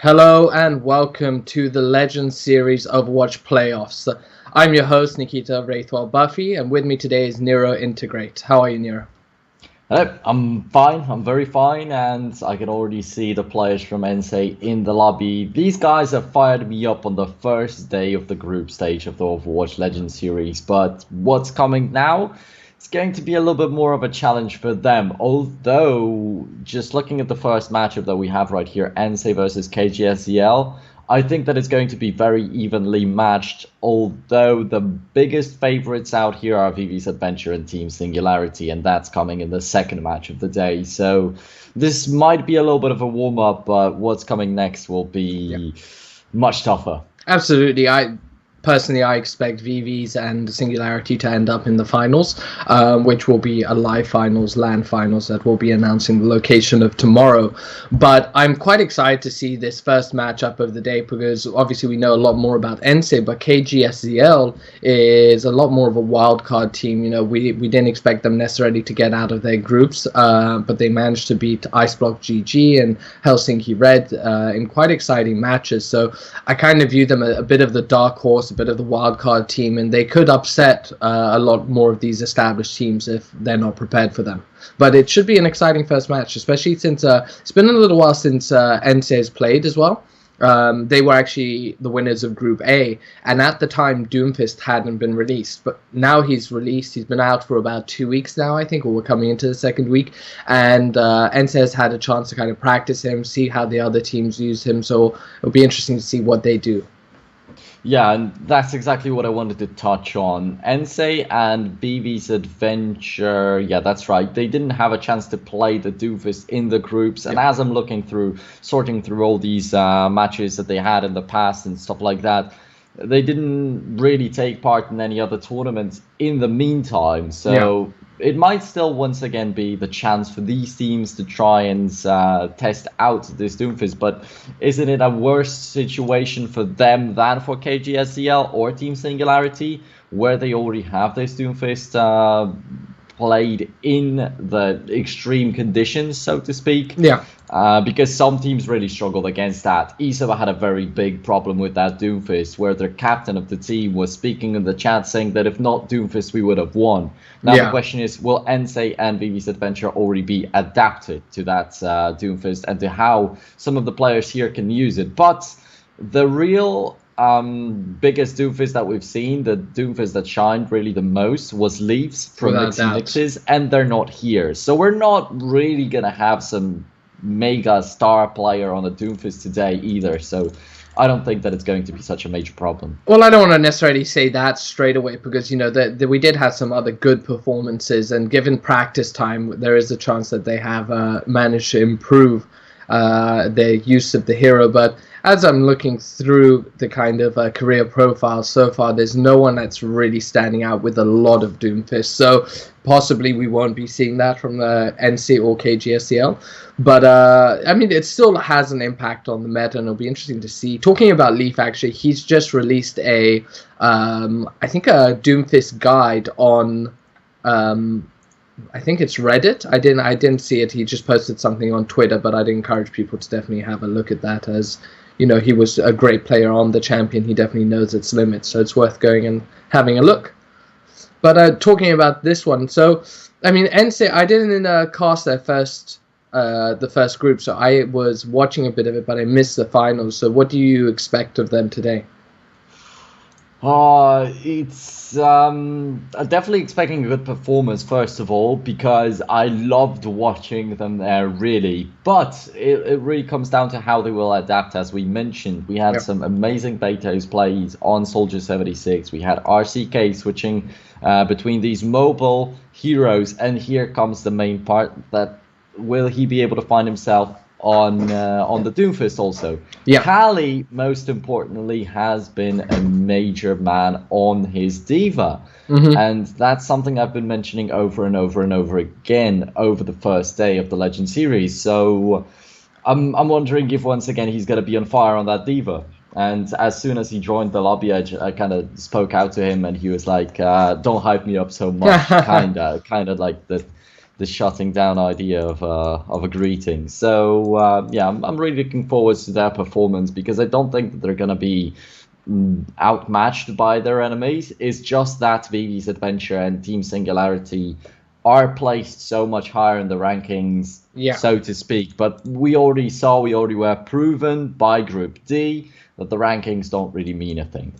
Hello and welcome to the Legends series Overwatch playoffs. I'm your host Nikita Wraithwell Buffy, and with me today is Nero Integrate. How are you, Nero? Hello, I'm fine. I'm very fine, and I can already see the players from ENCE in the lobby. These guys have fired me up on the first day of the group stage of the Overwatch Legends series, but what's coming now? It's going to be a little bit more of a challenge for them. Although, just looking at the first matchup that we have right here, ENCE versus KGSZL, I think that it's going to be very evenly matched, although the biggest favorites out here are Vivi's Adventure and Team Singularity, and that's coming in the second match of the day. So this might be a little bit of a warm-up, but what's coming next will be much tougher. Absolutely. I expect VVs and Singularity to end up in the finals, which will be a live finals, LAN finals that will be announcing the location of tomorrow. But I'm quite excited to see this first matchup of the day because obviously we know a lot more about ENCE, but KGSZL is a lot more of a wild card team. You know, we didn't expect them necessarily to get out of their groups, but they managed to beat Iceblock GG and Helsinki Red in quite exciting matches. So I kind of view them a bit of the dark horse, bit of the wild card team, and they could upset a lot more of these established teams if they're not prepared for them. But it should be an exciting first match, especially since it's been a little while since ENCE has played as well. They were actually the winners of Group A, and at the time Doomfist hadn't been released, but now he's released. He's been out for about 2 weeks now, I think, or we're coming into the second week, and ENCE has had a chance to kind of practice him, see how the other teams use him, so it'll be interesting to see what they do. Yeah, and that's exactly what I wanted to touch on. ENCE and Vivi's Adventure, yeah, that's right. They didn't have a chance to play the Doofus in the groups. And as I'm sorting through all these matches that they had in the past and stuff like that, they didn't really take part in any other tournaments in the meantime. So it might still once again be the chance for these teams to try and test out this Doomfist, but isn't it a worse situation for them than for KGSZL or Team Singularity, where they already have this Doomfist played in the extreme conditions, so to speak? Yeah. Because some teams really struggled against that. ESEVA had a very big problem with that Doomfist, where their captain of the team was speaking in the chat saying that if not Doomfist, we would have won. Now the question is, will ENCE and Vivi's Adventure already be adapted to that Doomfist and to how some of the players here can use it? But the real biggest Doomfist that we've seen, the Doomfist that shined really the most, was Leaves from Mixes, and they're not here. So we're not really going to have some mega star player on the Doomfist today either, so I don't think that it's going to be such a major problem. Well, I don't want to necessarily say that straight away because, you know, we did have some other good performances, and given practice time, there is a chance that they have managed to improve their use of the hero. But as I'm looking through the kind of career profile so far, there's no one that's really standing out with a lot of Doomfist. So possibly we won't be seeing that from the ENCE or KGSZL. But, I mean, it still has an impact on the meta, and it'll be interesting to see. Talking about Leaf, actually, he's just released I think a Doomfist guide on, I think it's Reddit. I didn't see it. He just posted something on Twitter, but I'd encourage people to definitely have a look at that, as, you know, he was a great player on the champion. He definitely knows its limits, so it's worth going and having a look. But talking about this one, so, I mean, ENCE, I didn't cast their the first group, so I was watching a bit of it, but I missed the finals. So what do you expect of them today? It's definitely expecting a good performance, first of all, because I loved watching them there, really. But it really comes down to how they will adapt. As we mentioned, we had some amazing Betos plays on Soldier 76. We had RCK switching between these mobile heroes, and here comes the main part, that will he be able to find himself on the Doomfist also? Kali, most importantly, has been a major man on his D.Va. And that's something I've been mentioning over and over and over again over the first day of the Legend series. So I'm wondering if once again he's going to be on fire on that D.Va. And as soon as he joined the lobby, I kind of spoke out to him, and he was like, don't hype me up so much, kind of like the the shutting down idea of a greeting. So yeah, I'm really looking forward to their performance, because I don't think that they're gonna be outmatched by their enemies. It's just that Vivi's Adventure and Team Singularity are placed so much higher in the rankings, so to speak. But we already were proven by Group D that the rankings don't really mean a thing.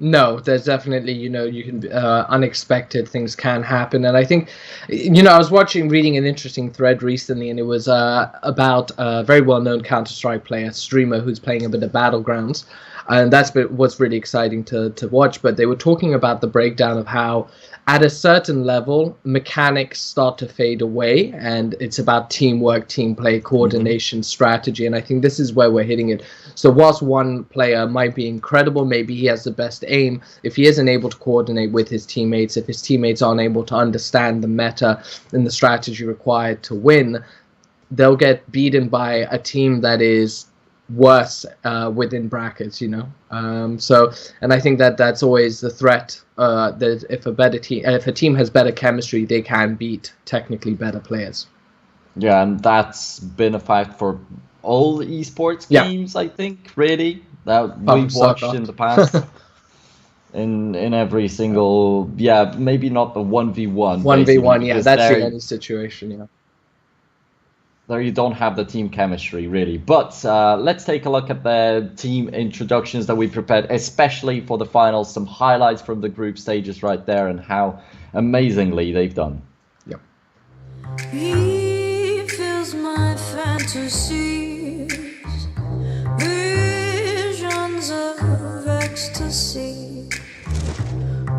No, there's definitely, you can unexpected things can happen. And I think, I was reading an interesting thread recently, and it was about a very well-known Counter-Strike player, streamer, who's playing a bit of Battlegrounds. And that's what's really exciting to watch. But they were talking about the breakdown of how at a certain level, mechanics start to fade away, and it's about teamwork, team play, coordination, strategy. And I think this is where we're hitting it. So whilst one player might be incredible, maybe he has the best aim, if he isn't able to coordinate with his teammates, if his teammates aren't able to understand the meta and the strategy required to win, they'll get beaten by a team that is worse within brackets, so, and I think that's always the threat, that if a team has better chemistry, they can beat technically better players. Yeah, and that's been a fact for all esports games, I think, really, that we've watched in the past. in every single, maybe not the 1v1. 1v1, that's the only situation, There you don't have the team chemistry, really. But let's take a look at the team introductions that we prepared, especially for the finals. Some highlights from the group stages right there, and how amazingly they've done. Yep. He fills my fantasies, visions of ecstasy.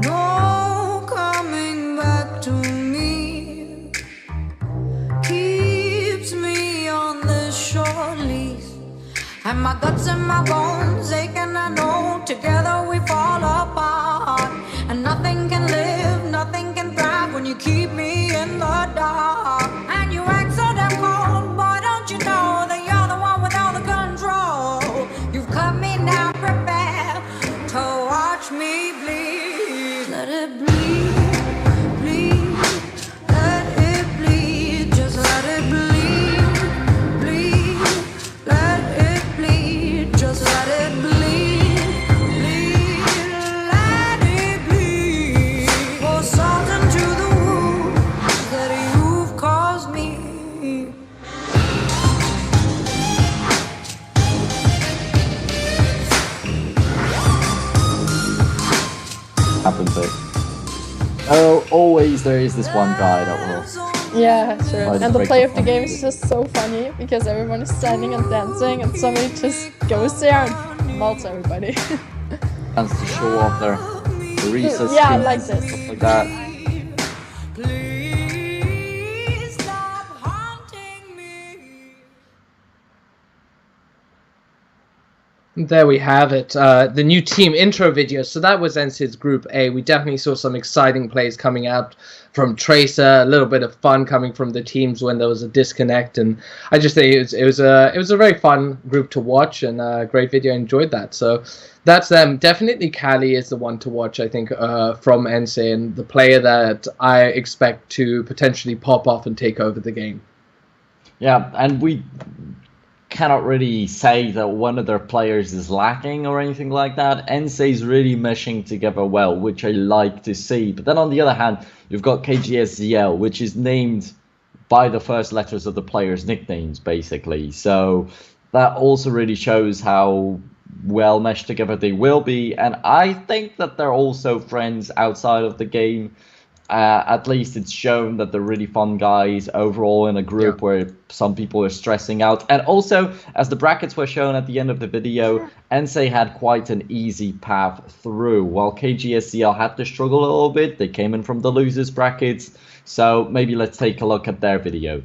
No coming back to me. Keeps me on this short lease, and my guts and my bones ache, and I know together we fall apart. And nothing can live, nothing can thrive when you keep me in the dark. And you act so damn cold, boy, don't you know that you're the one with all the control? You've cut me now, prepare to watch me bleed. Let it bleed, bleed, let it bleed, just let it bleed, bleed, let it bleed, just let it bleed, bleed, let it bleed. Pour salt into the wound that you've caused me. Happens it. Oh, always there is this one guy that will. Yeah, sure. And the play of the game is just so funny, because everyone is standing and dancing, and somebody just goes there and melts everybody. Wants to show off their recess. Yeah, like this. Stuff like that. There we have it, the new team intro video. So that was ENCE's Group A. We definitely saw some exciting plays coming out from Tracer, a little bit of fun coming from the teams when there was a disconnect, and I just think it was a very fun group to watch, and a great video. I enjoyed that. So that's them. Definitely Cali is the one to watch, I think, from ENCE, and the player that I expect to potentially pop off and take over the game. Yeah, and we cannot really say that one of their players is lacking or anything like that. ENCE is really meshing together well, which I like to see. But then on the other hand, you've got KGSZL, which is named by the first letters of the players' nicknames, basically. So that also really shows how well meshed together they will be. And I think that they're also friends outside of the game. At least it's shown that they're really fun guys overall in a group where some people are stressing out. And also, as the brackets were shown at the end of the video, ENCE had quite an easy path through, while KGSZL had to struggle a little bit. They came in from the losers brackets. So maybe let's take a look at their video.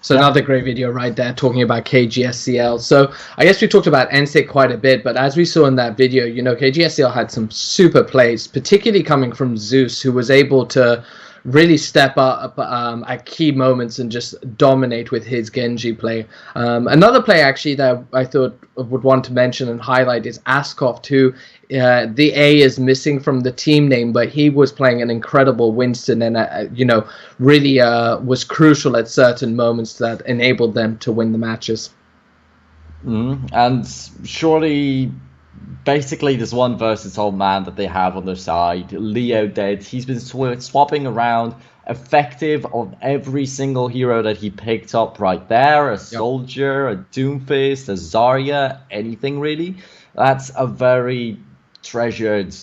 So another great video right there talking about KGSZL. So I guess we talked about ENCE quite a bit, but as we saw in that video, you know, KGSZL had some super plays, particularly coming from Zeus, who was able to really step up at key moments and just dominate with his Genji play. Another play actually that I thought would want to mention and highlight is Askoft, who the A is missing from the team name, but he was playing an incredible Winston and, you know, really was crucial at certain moments that enabled them to win the matches. And surely, basically, this one versatile man that they have on their side, Leo Dead, he's been swapping around, effective on every single hero that he picked up right there. A Soldier, a Doomfist, a Zarya, anything really. That's a very treasured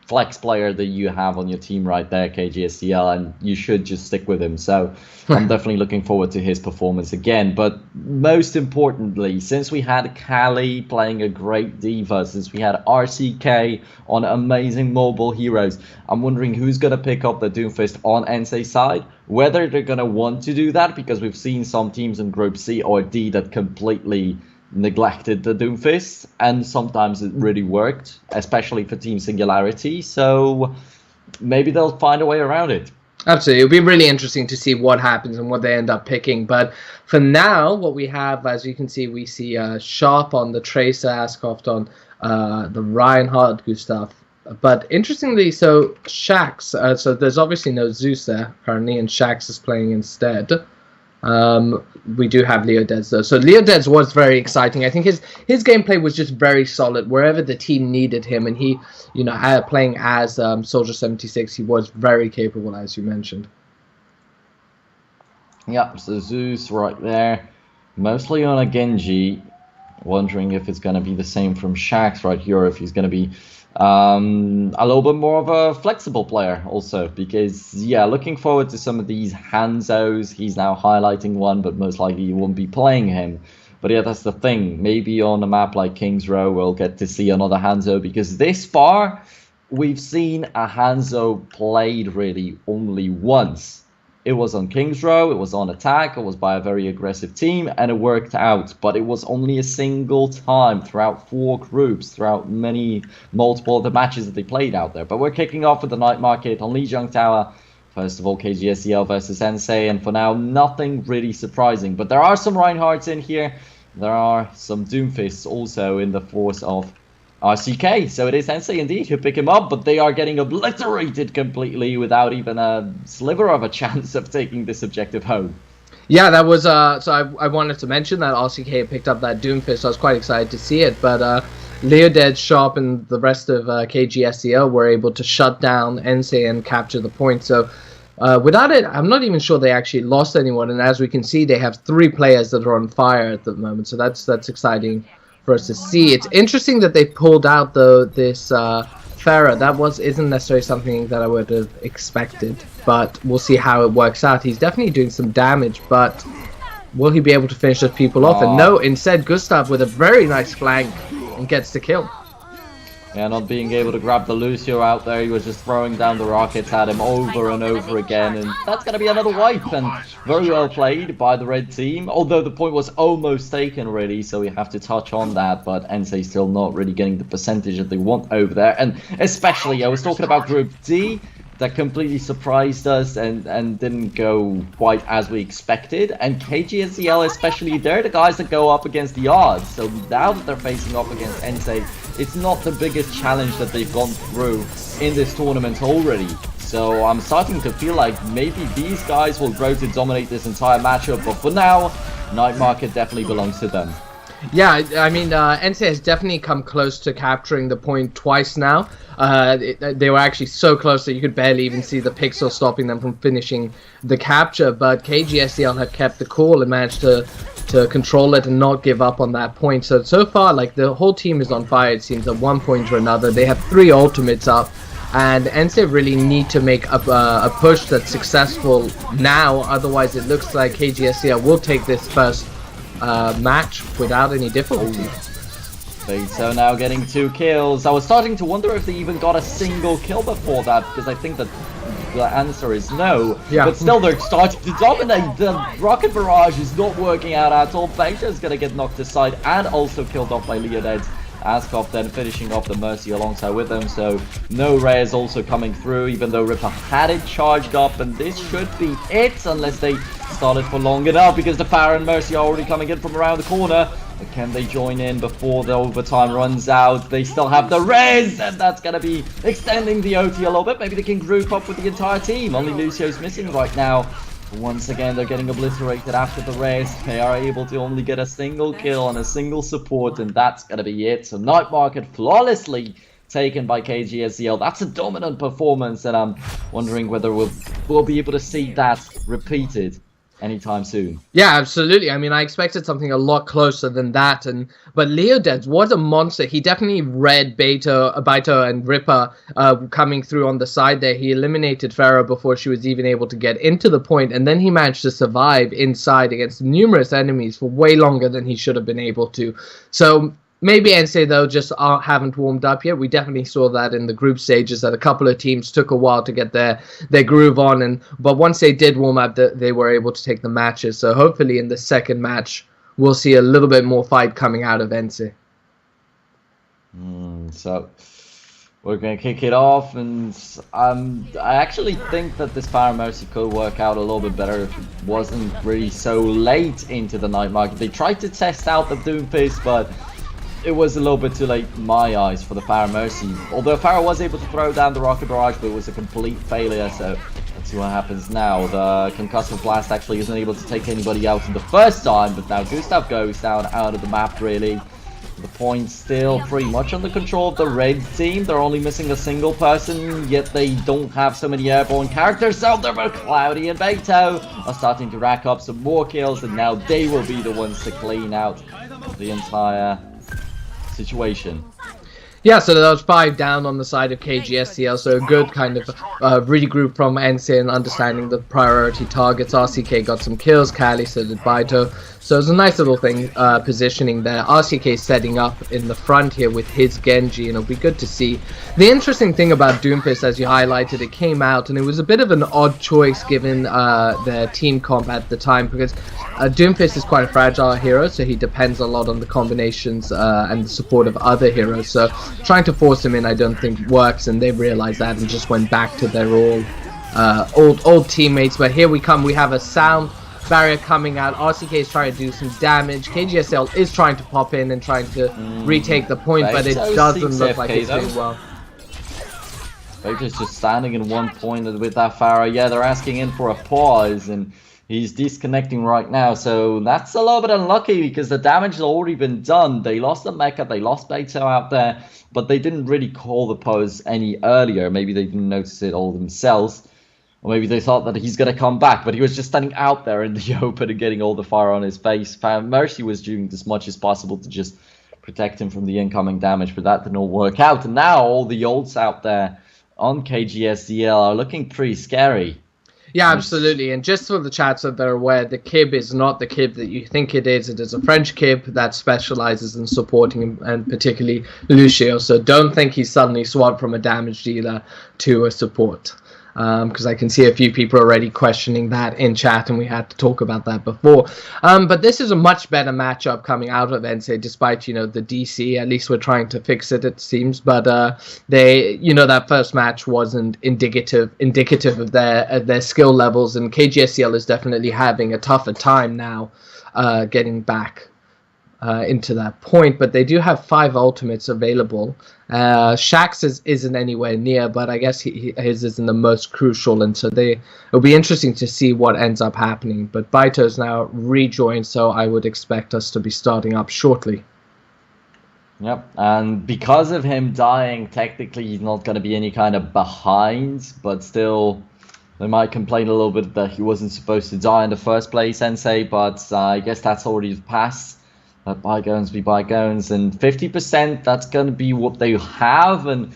flex player that you have on your team right there, KGSZL, and you should just stick with him. So I'm definitely looking forward to his performance again. But most importantly, since we had Kali playing a great diva, since we had RCK on amazing mobile heroes, I'm wondering who's going to pick up the Doomfist on ENCE's side, whether they're going to want to do that, because we've seen some teams in Group C or D that completely neglected the Doomfist, and sometimes it really worked, especially for Team Singularity, so maybe they'll find a way around it. Absolutely. It'll be really interesting to see what happens and what they end up picking. But for now, what we have, as you can see, we see Sharp on the Tracer, Askoft on the Reinhardt, Gustav. But interestingly, so Shax, so there's obviously no Zeus there currently, and Shax is playing instead. We do have Leo Deads though. So Leo Deads was very exciting. I think his gameplay was just very solid wherever the team needed him, and he, you know, playing as Soldier 76, he was very capable, as you mentioned. Yep, so Zeus right there, mostly on a Genji. Wondering if it's going to be the same from Shax right here, if he's going to be a little bit more of a flexible player also, because yeah, looking forward to some of these Hanzos. He's now highlighting one, but most likely you won't be playing him. But yeah, that's the thing. Maybe on a map like King's Row we'll get to see another Hanzo, because this far we've seen a Hanzo played really only once. It was on King's Row, it was on attack, it was by a very aggressive team, and it worked out. But it was only a single time throughout 4 groups, throughout multiple of the matches that they played out there. But we're kicking off with the night market on Lijiang Tower. First of all, KGSZL versus ENCE, and for now, nothing really surprising. But there are some Reinhardts in here. There are some Doomfists also in the force of RCK, so it is ENCE indeed who pick him up, but they are getting obliterated completely without even a sliver of a chance of taking this objective home. Yeah, that was, so I wanted to mention that RCK picked up that Doomfist. I was quite excited to see it, but Leodead, Sharp, and the rest of KGSZL were able to shut down ENCE and capture the point. So without it, I'm not even sure they actually lost anyone, and as we can see, they have 3 players that are on fire at the moment, so that's exciting for us to see. It's interesting that they pulled out this Pharah. That isn't necessarily something that I would have expected, but we'll see how it works out. He's definitely doing some damage, but will he be able to finish those people off? And no, instead Gustav with a very nice flank and gets the kill. Yeah, not being able to grab the Lucio out there, he was just throwing down the rockets at him over and over again, and that's going to be another wipe, and very well played by the red team, although the point was almost taken really, so we have to touch on that, but ENCE still not really getting the percentage that they want over there, and especially, I was talking about Group D, that completely surprised us and didn't go quite as we expected. And KGSZL especially, they're the guys that go up against the odds. So now that they're facing off against ENCE, it's not the biggest challenge that they've gone through in this tournament already. So I'm starting to feel like maybe these guys will grow to dominate this entire matchup. But for now, Night Market definitely belongs to them. Yeah, I mean, ENCE has definitely come close to capturing the point twice now. They were actually so close that you could barely even see the pixel stopping them from finishing the capture, but KGSZL had kept the cool and managed to control it and not give up on that point. So far, like, the whole team is on fire, it seems, at one point or another. They have 3 ultimates up, and ENCE really need to make a push that's successful now, otherwise it looks like KGSZL will take this first match without any difficulty. So now getting 2 kills. I was starting to wonder if they even got a single kill before that, because I think that the answer is no. Yeah. But still, they're starting to dominate. The rocket barrage is not working out at all. Beta's gonna get knocked aside and also killed off by Leonid. Askov then finishing off the Mercy alongside with them, so no Rez also coming through, even though Ripper had it charged up, and this should be it, unless they stall it for long enough, because the Power and Mercy are already coming in from around the corner. But can they join in before the overtime runs out? They still have the Rez, and that's going to be extending the OT a little bit. Maybe they can group up with the entire team. Only Lucio's missing right now. Once again, they're getting obliterated after the race. They are able to only get a single kill and a single support, and that's going to be it. So Night Market flawlessly taken by KGSZL. That's a dominant performance, and I'm wondering whether we'll be able to see that repeated anytime soon. Yeah, absolutely. I mean, I expected something a lot closer than that, but Leodez, what a monster. He definitely read Baito and Ripper coming through on the side there. He eliminated Farah before she was even able to get into the point, and then he managed to survive inside against numerous enemies for way longer than he should have been able to. So maybe ENCE, though, just haven't warmed up yet. We definitely saw that in the group stages, that a couple of teams took a while to get their groove on. But once they did warm up, they were able to take the matches. So hopefully in the second match, we'll see a little bit more fight coming out of ENCE. So we're going to kick it off. And I actually think that this Power Mercy could work out a little bit better if it wasn't really so late into the night market. They tried to test out the Doomfist, but it was a little bit too late in my eyes for the Power Mercy. Although Farah was able to throw down the rocket barrage, but it was a complete failure, so let's see what happens now. The concussive blast actually isn't able to take anybody out in the first time, but now Gustav goes down out of the map, really. The point still pretty much under control of the red team. They're only missing a single person, yet they don't have so many airborne characters out there, but Cloudy and Beto are starting to rack up some more kills, and now they will be the ones to clean out the entire situation. Yeah, so there was 5 down on the side of KGSZL, so a good kind of regroup from ENCE and understanding the priority targets. RCK got some kills, Kali, so did Baito. So it was a nice little thing, positioning there. RCK setting up in the front here with his Genji, and it'll be good to see. The interesting thing about Doomfist, as you highlighted, it came out, and it was a bit of an odd choice given their team comp at the time, because Doomfist is quite a fragile hero, so he depends a lot on the combinations and the support of other heroes. So trying to force him in, I don't think works, and they realized that and just went back to their old teammates. But here we come, we have a sound barrier coming out. RCK is trying to do some damage. KGSL is trying to pop in and trying to retake the point, but it doesn't look like it's doing well. Baker's just standing in one point with that Farah. Yeah, they're asking in for a pause, and he's disconnecting right now, so that's a little bit unlucky because the damage has already been done. They lost the mecha, they lost Beto out there, but they didn't really call the pause any earlier. Maybe they didn't notice it all themselves, or maybe they thought that he's going to come back, but he was just standing out there in the open and getting all the fire on his face. Mercy was doing as much as possible to just protect him from the incoming damage, but that did not work out. And now all the ults out there on KGSZL are looking pretty scary. Yeah, absolutely. And just for the chat so they're aware, the Kib is not the Kib that you think it is. It is a French Kib that specializes in supporting him, and particularly Lucio. So don't think he's suddenly swapped from a damage dealer to a support. Because I can see a few people already questioning that in chat, and we had to talk about that before. But this is a much better matchup coming out of ENCE, despite, you know, the DC. At least we're trying to fix it, it seems. But they, you know, that first match wasn't indicative of their skill levels, and KGSZL is definitely having a tougher time now getting back into that point. But they do have 5 ultimates available. Shax's isn't anywhere near, but I guess his isn't the most crucial, and so it'll be interesting to see what ends up happening. But Baito's now rejoined, so I would expect us to be starting up shortly. Yep, and because of him dying, technically he's not going to be any kind of behind, but still they might complain a little bit that he wasn't supposed to die in the first place, ENCE, but I guess that's already passed. Bygones be bygones, and 50%, that's going to be what they have, and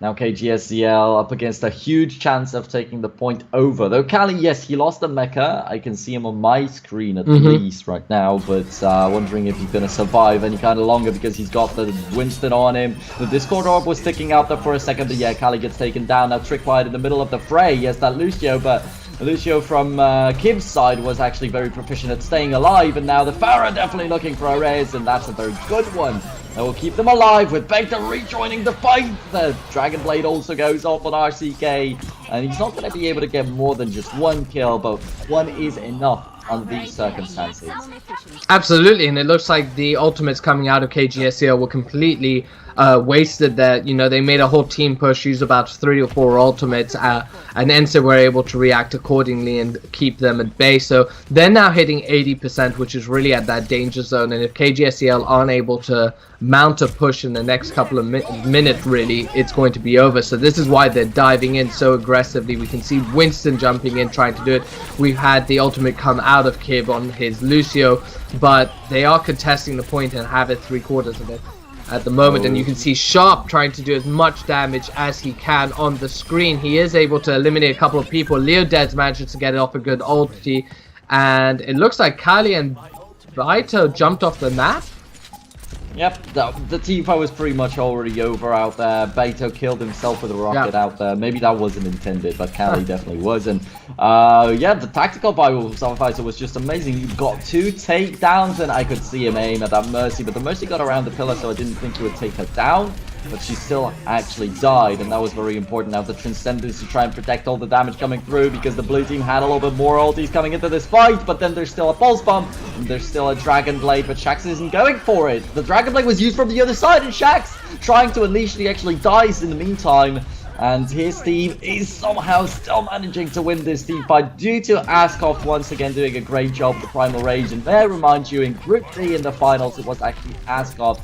Now KGSZL up against a huge chance of taking the point over. Though Kali, yes, he lost the mecha. I can see him on my screen at least right now, but wondering if he's going to survive any kind of longer because he's got the Winston on him. The Discord Orb was sticking out there for a second, but yeah, Kali gets taken down. Now Trickwide in the middle of the fray. Yes, that Lucio, but Lucio from Kib's side was actually very proficient at staying alive, and now the Pharah definitely looking for a res, and that's a very good one. That will keep them alive with Beta rejoining the fight. The Dragon Blade also goes off on RCK, and he's not going to be able to get more than just one kill, but one is enough under these circumstances. Absolutely, and it looks like the ultimates coming out of KGSZL were completely wasted there. You know, they made a whole team push, used about 3 or 4 ultimates, and ENCE were able to react accordingly and keep them at bay. So they're now hitting 80%, which is really at that danger zone, and if KGSZL aren't able to mount a push in the next couple of minutes, really, it's going to be over. So this is why they're diving in so aggressively. We can see Winston jumping in, trying to do it. We've had the ultimate come out of Kib on his Lucio, but they are contesting the point and have it 3/4 of it at the moment, and you can see Sharp trying to do as much damage as he can on the screen. He is able to eliminate a couple of people. Leoded's manages to get it off a good ulti, and it looks like Kali and Baito jumped off the map. Yep, the team fight was pretty much already over out there. Beto killed himself with a rocket out there. Maybe that wasn't intended, but Kali definitely was. And yeah, the tactical fight with Fighter was just amazing. You got 2 takedowns, and I could see him aim at that Mercy, but the Mercy got around the pillar, so I didn't think he would take her down. But she still actually died, and that was very important. Now the Transcendence to try and protect all the damage coming through, because the blue team had a little bit more ultis coming into this fight, but then there's still a Pulse Bomb, and there's still a Dragon Blade, but Shaxx isn't going for it. The Dragon Blade was used from the other side, and Shaxx trying to unleash, he actually dies in the meantime, and his team is somehow still managing to win this team fight due to Askov once again doing a great job with the Primal Rage. And there, remind you, in Group D in the finals, it was actually Askov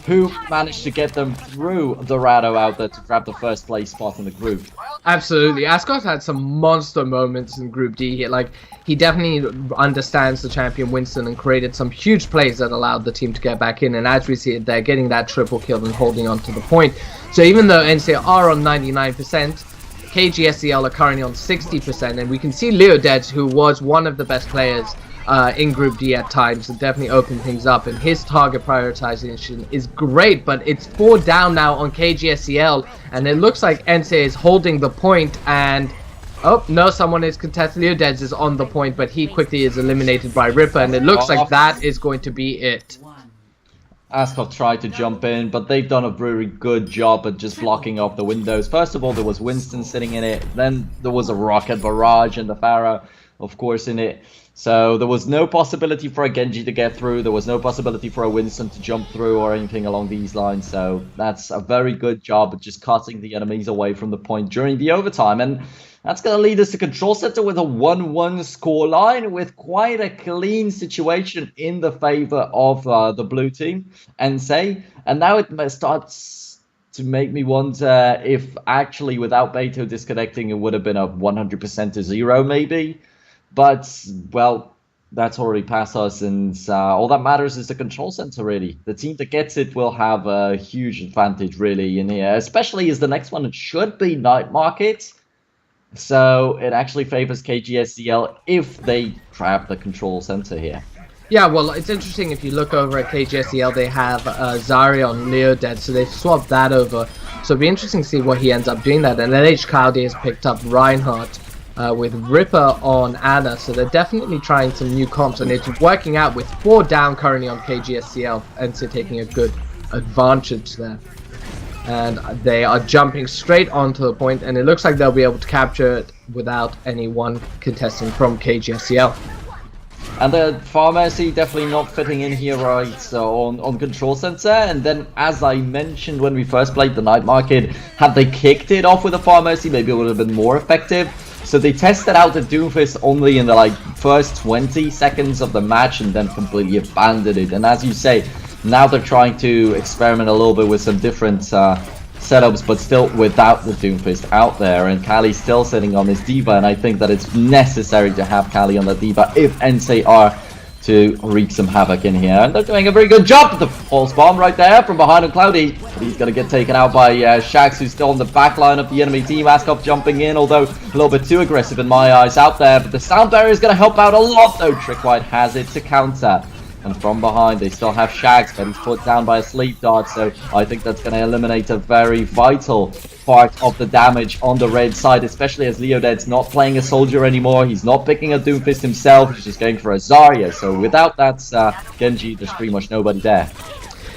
who managed to get them through the Rado out there to grab the first place spot in the group. Absolutely. Ascot had some monster moments in Group D here. Like, he definitely understands the champion Winston and created some huge plays that allowed the team to get back in. And as we see it, they're getting that triple kill and holding on to the point. So even though ENCE are on 99%, KGSZL are currently on 60%. And we can see Leoded, who was one of the best players in Group D at times, and definitely open things up, and his target prioritization is great, but it's 4 down now on KGSZL, and it looks like ENCE is holding the point, and oh no, someone is contesting. Leodeds is on the point, but he quickly is eliminated by Ripper, and it looks like that is going to be it. Askov tried to jump in, but they've done a very good job at just blocking off the windows. First of all, there was Winston sitting in it, then there was a rocket barrage and the Pharah, of course, in it. So there was no possibility for a Genji to get through, there was no possibility for a Winston to jump through or anything along these lines. So that's a very good job at just cutting the enemies away from the point during the overtime. And that's going to lead us to Control Center with a 1-1 scoreline with quite a clean situation in the favor of the blue team, ENCE. And now it starts to make me wonder if actually without Beto disconnecting, it would have been a 100% to 0 maybe. But, well, that's already past us, and all that matters is the Control Center, really. The team that gets it will have a huge advantage, really, in here, especially as the next one, it should be Night Market. So it actually favors KGSZL if they trap the Control Center here. Yeah, well, it's interesting if you look over at KGSZL, they have Zarya on Leoded, so they've swapped that over. So it'll be interesting to see what he ends up doing that. And then H. Cloudy has picked up Reinhardt with Ripper on Anna, so they're definitely trying some new comps, and it's working out with 4 down currently on KGSZL, and so taking a good advantage there. And they are jumping straight onto the point, and it looks like they'll be able to capture it without anyone contesting from KGSZL. And the Pharmacy definitely not fitting in here right so on Control Center. And then, as I mentioned when we first played the Night Market, had they kicked it off with a Pharmacy, maybe it would have been more effective. So they tested out the Doomfist only in the first 20 seconds of the match and then completely abandoned it. And as you say, now they're trying to experiment a little bit with some different setups, but still without the Doomfist out there. And Kali's still sitting on this D.Va, and I think that it's necessary to have Kali on the D.Va if ENCE are to wreak some havoc in here. And they're doing a very good job with the false bomb right there from behind on Cloudy. But he's going to get taken out by Shax, who's still on the back line of the enemy team. Askov jumping in, although a little bit too aggressive in my eyes out there. But the sound barrier is going to help out a lot, though. Trickwide has it to counter. And from behind, they still have Shags, but he's put down by a sleep dart. So I think that's going to eliminate a very vital part of the damage on the red side, especially as Leoded's not playing a soldier anymore. He's not picking a Doomfist himself. He's just going for a Zarya. So without that Genji, there's pretty much nobody there.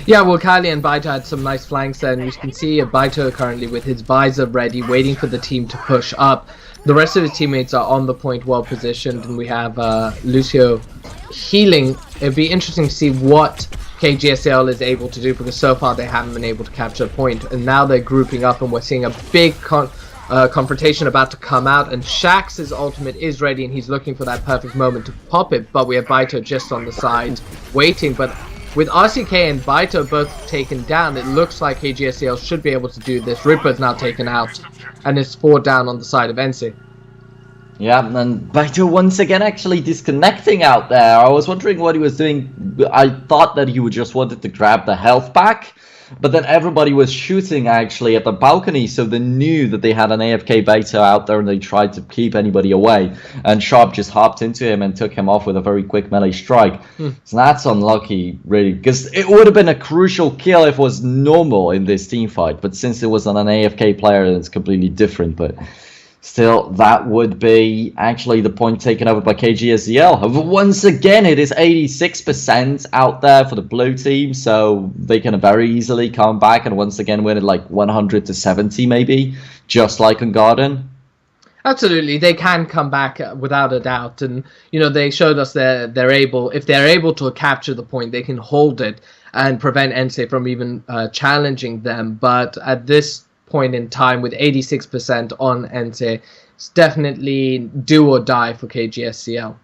Yeah, well, Kali and Baito had some nice flanks there, and you can see Baito currently with his visor ready, waiting for the team to push up. The rest of his teammates are on the point, well positioned, and we have Lucio healing. It'd be interesting to see what KGSZL is able to do, because so far they haven't been able to capture a point, and now they're grouping up, and we're seeing a big confrontation about to come out, and Shax's ultimate is ready, and he's looking for that perfect moment to pop it, but we have Baito just on the side waiting. But with RCK and Baito both taken down, it looks like KGSZL should be able to do this. Ripper's now taken out, and it's 4 down on the side of ENCE. Yeah, and Baito once again actually disconnecting out there. I was wondering what he was doing. I thought that he would just wanted to grab the health back, but then everybody was shooting actually at the balcony, so they knew that they had an AFK Baito out there and they tried to keep anybody away. And Sharp just hopped into him and took him off with a very quick melee strike. So that's unlucky, really, because it would have been a crucial kill if it was normal in this team fight. But since it was on an AFK player, it's completely different. But still, that would be actually the point taken over by KGSZL. However, once again, it is 86% out there for the blue team, so they can very easily come back and once again win it like 100 to 70 maybe, just like on Garden. Absolutely, they can come back without a doubt, and you know, they showed us that if they're able to capture the point, they can hold it and prevent ENCE from even challenging them. But at this point in time, with 86% on ENCE, it's definitely do or die for KGSZL.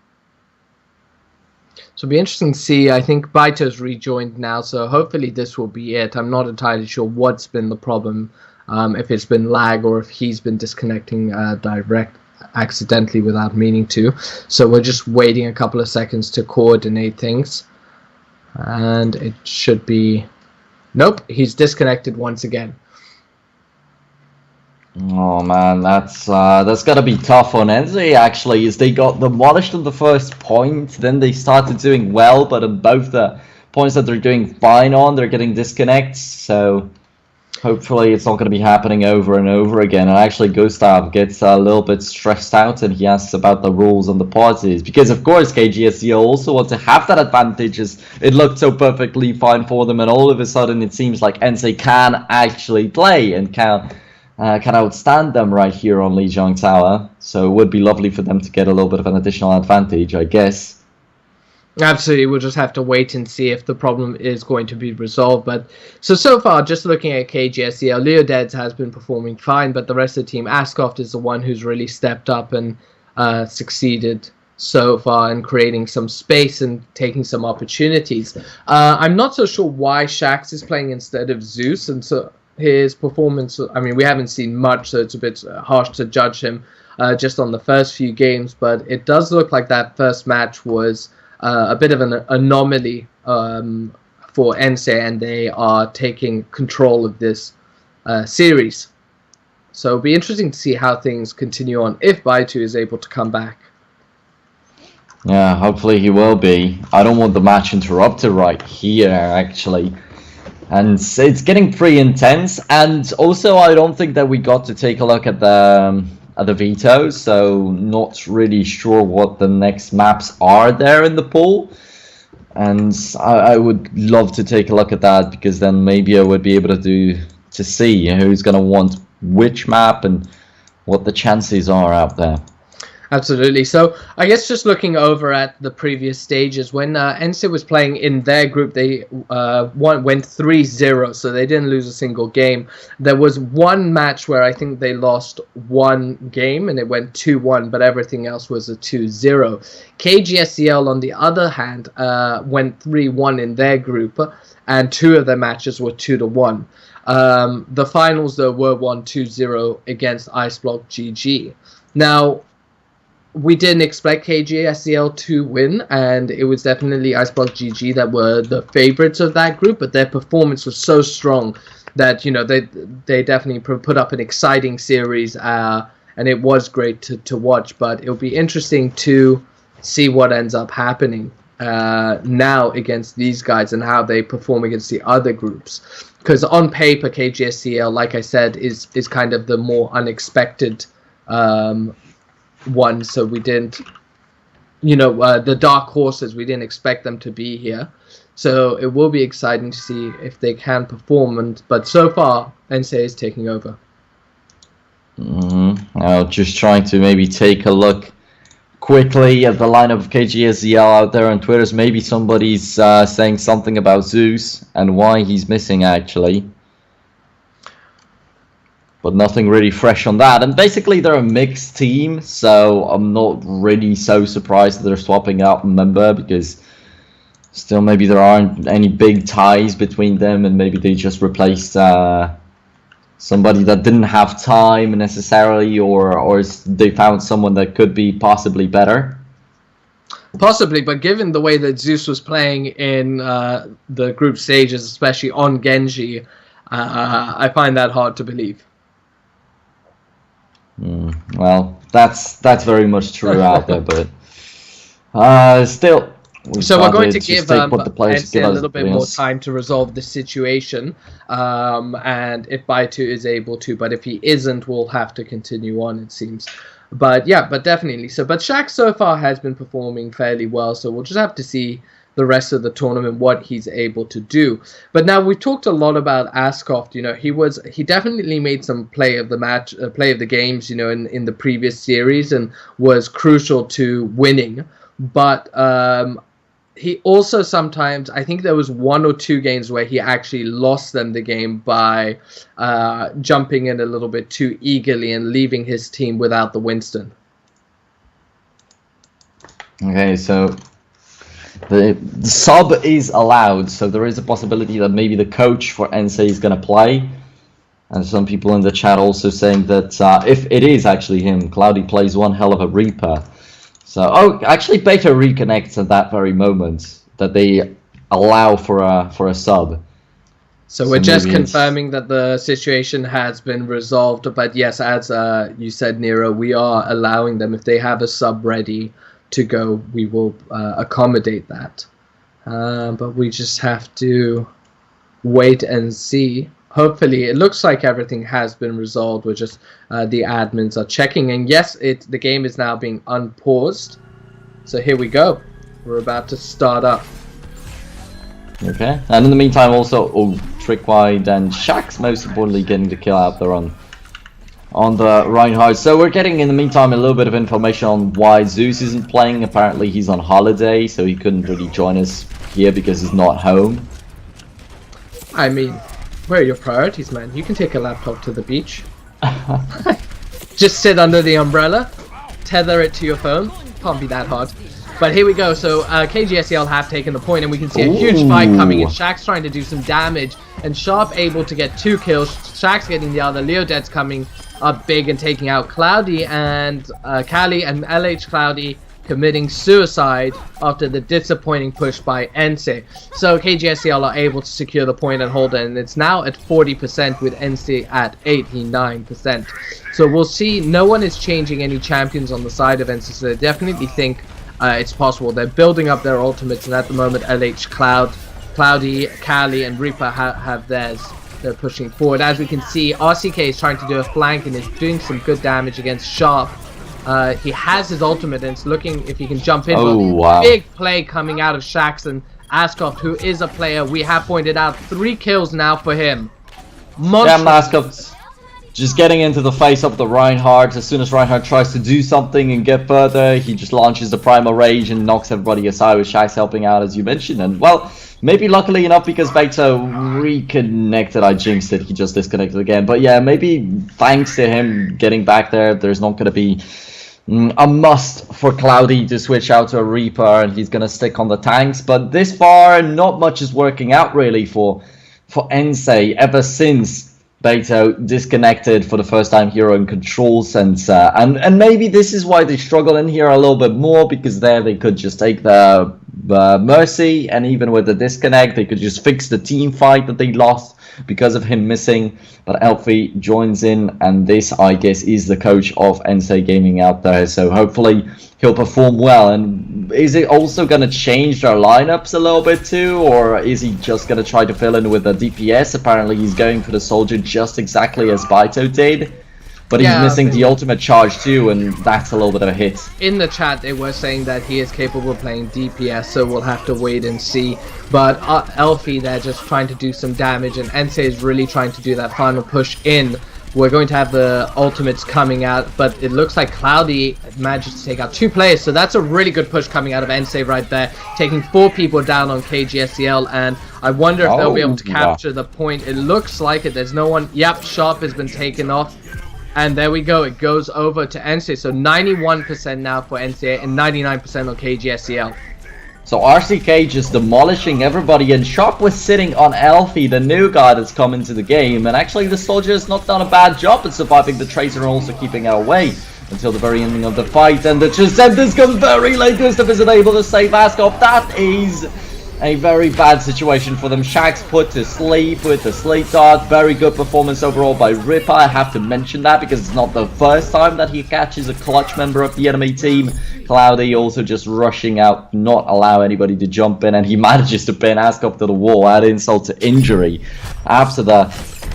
So it'll be interesting to see. I think Baito's rejoined now, so hopefully this will be it. I'm not entirely sure what's been the problem, if it's been lag or if he's been disconnecting accidentally without meaning to. So we're just waiting a couple of seconds to coordinate things, and it should be... Nope, he's disconnected once again. Oh man, that's gotta be tough on ENCE actually, as they got demolished on the first point, then they started doing well, but on both the points that they're doing fine on, they're getting disconnects, so hopefully it's not going to be happening over and over again. And actually Gustav gets a little bit stressed out and he asks about the rules on the parties, because of course KGSZL also want to have that advantage, as it looked so perfectly fine for them, and all of a sudden it seems like ENCE can actually play and can outstand them right here on Lijiang Tower. So it would be lovely for them to get a little bit of an additional advantage, I guess. Absolutely, we'll just have to wait and see if the problem is going to be resolved. But so far, just looking at KGSZL, Leodeds has been performing fine, but the rest of the team, Askoft is the one who's really stepped up and succeeded so far in creating some space and taking some opportunities. I'm not so sure why Shax is playing instead of Zeus, and so his performance, I mean, we haven't seen much, so it's a bit harsh to judge him just on the first few games, but it does look like that first match was a bit of an anomaly for ENCE, and they are taking control of this series. So it'll be interesting to see how things continue on if Baitu is able to come back. Yeah, hopefully he will be. I don't want the match interrupted right here, actually. And it's getting pretty intense, and also I don't think that we got to take a look at the vetoes, so not really sure what the next maps are there in the pool. And I would love to take a look at that, because then maybe I would be able to see who's going to want which map and what the chances are out there. Absolutely. So I guess just looking over at the previous stages, when ENCE was playing in their group, they went 3-0, so they didn't lose a single game. There was one match where I think they lost one game and it went 2-1, but everything else was a 2-0. KGSZL, on the other hand, went 3-1 in their group, and 2 of their matches were 2-1. The finals, though, were 1-2-0 against Iceblock GG. Now, we didn't expect KGSZL to win, and it was definitely Icebox GG that were the favorites of that group, but their performance was so strong that, you know, they definitely put up an exciting series, and it was great to watch. But it'll be interesting to see what ends up happening now against these guys and how they perform against the other groups. Because on paper, KGSZL, like I said, is kind of the more unexpected one. So we didn't, you know, the dark horses, we didn't expect them to be here. So it will be exciting to see if they can perform. But so far, ENCE is taking over. I'm just trying to maybe take a look quickly at the lineup of KGSZL out there on Twitter. Maybe somebody's saying something about Zeus and why he's missing, actually. But nothing really fresh on that. And basically, they're a mixed team, so I'm not really so surprised that they're swapping out a member, because still maybe there aren't any big ties between them, and maybe they just replaced somebody that didn't have time necessarily, or they found someone that could be possibly better. Possibly, but given the way that Zeus was playing in the group stages, especially on Genji, I find that hard to believe. Well, that's very much true out there, but still. So we're going to give ENCE a little bit more time to resolve the situation, and if Baitu is able to, but if he isn't, we'll have to continue on, it seems. But yeah, but definitely. So, but Shaq so far has been performing fairly well, so we'll just have to see the rest of the tournament, what he's able to do. But now we've talked a lot about Askoft. You know, he definitely made some play of the games, you know, in the previous series, and was crucial to winning. But he also sometimes, I think there was 1 or 2 games where he actually lost them the game by jumping in a little bit too eagerly and leaving his team without the Winston. Okay, so the sub is allowed, so there is a possibility that maybe the coach for ENCE is going to play. And some people in the chat also saying that if it is actually him, Cloudy plays one hell of a Reaper. So, actually Beta reconnects at that very moment that they allow for a sub. So we're just confirming that the situation has been resolved. But yes, as you said, Nero, we are allowing them, if they have a sub ready to go, we will accommodate that. But we just have to wait and see. Hopefully, it looks like everything has been resolved. We're just the admins are checking, and yes, the game is now being unpaused. So here we go. We're about to start up. Okay, and in the meantime, also Trickwide and Shax, most importantly, getting the kill out there on the Reinhardt. So we're getting in the meantime a little bit of information on why Zeus isn't playing. Apparently, he's on holiday, so he couldn't really join us here because he's not home. I mean, where are your priorities, man? You can take a laptop to the beach. Just sit under the umbrella, tether it to your phone. Can't be that hard. But here we go. So KGSZL have taken the point, and we can see a huge fight coming in. Shaq's trying to do some damage, and Sharp able to get 2 kills. Shaq's getting the other. Leodet's coming up big and taking out Cloudy, and Kali and LH Cloudy committing suicide after the disappointing push by ENCE. So KGSZL are able to secure the point and hold it, and it's now at 40% with ENCE at 89%. So we'll see. No one is changing any champions on the side of ENCE, so they definitely think it's possible. They're building up their ultimates, and at the moment LH, Cloudy, Kali and Reaper have theirs. They're pushing forward. As we can see, RCK is trying to do a flank and is doing some good damage against Sharp. He has his ultimate and it's looking if he can jump in. Wow. Big play coming out of Shaxon. Askoft, who is a player we have pointed out, 3 kills now for him. Damn, Askoft just getting into the face of the Reinhardt. As soon as Reinhardt tries to do something and get further, he just launches the Primal Rage and knocks everybody aside, with Shax helping out, as you mentioned. And well, maybe luckily enough, because Beta reconnected, I jinxed it, he just disconnected again. But yeah, maybe thanks to him getting back there, there's not going to be a must for Cloudy to switch out to a Reaper, and he's going to stick on the tanks. But this far, not much is working out really for ENCE ever since Beto disconnected for the first time here on control center, and maybe this is why they struggle in here a little bit more, because there they could just take the mercy, and even with the disconnect they could just fix the team fight that they lost because of him missing. But Elfie joins in, and this, I guess, is the coach of ENCE Gaming out there, so hopefully he'll perform well. And is it also going to change their lineups a little bit too, or is he just going to try to fill in with a DPS? Apparently he's going for the soldier just exactly as Baito did, but he's missing the ultimate charge too, and that's a little bit of a hit. In the chat they were saying that he is capable of playing DPS, so we'll have to wait and see. But Elfie, they're just trying to do some damage, and ENCE is really trying to do that final push in. We're going to have the ultimates coming out, but it looks like Cloudy managed to take out 2 players, so that's a really good push coming out of ENCE right there, taking 4 people down on KGSZL, and I wonder if they'll be able to capture the point. It looks like it. There's no one. Yep, Sharp has been taken off. And there we go, it goes over to ENCE, so 91% now for ENCE and 99% on KGSZL. So RCK just demolishing everybody, and Sharp was sitting on Elfie, the new guy that's come into the game, and actually the soldier has not done a bad job at surviving the Tracer and also keeping her away until the very ending of the fight, and the Tricentis comes very late. Gustav isn't able to save Askov. That is a very bad situation for them. Shax put to sleep with the Slate Dart. Very good performance overall by Ripper. I have to mention that because it's not the first time that he catches a clutch member of the enemy team. Cloudy also just rushing out, not allow anybody to jump in, and he manages to pin Askov to the wall, add insult to injury after the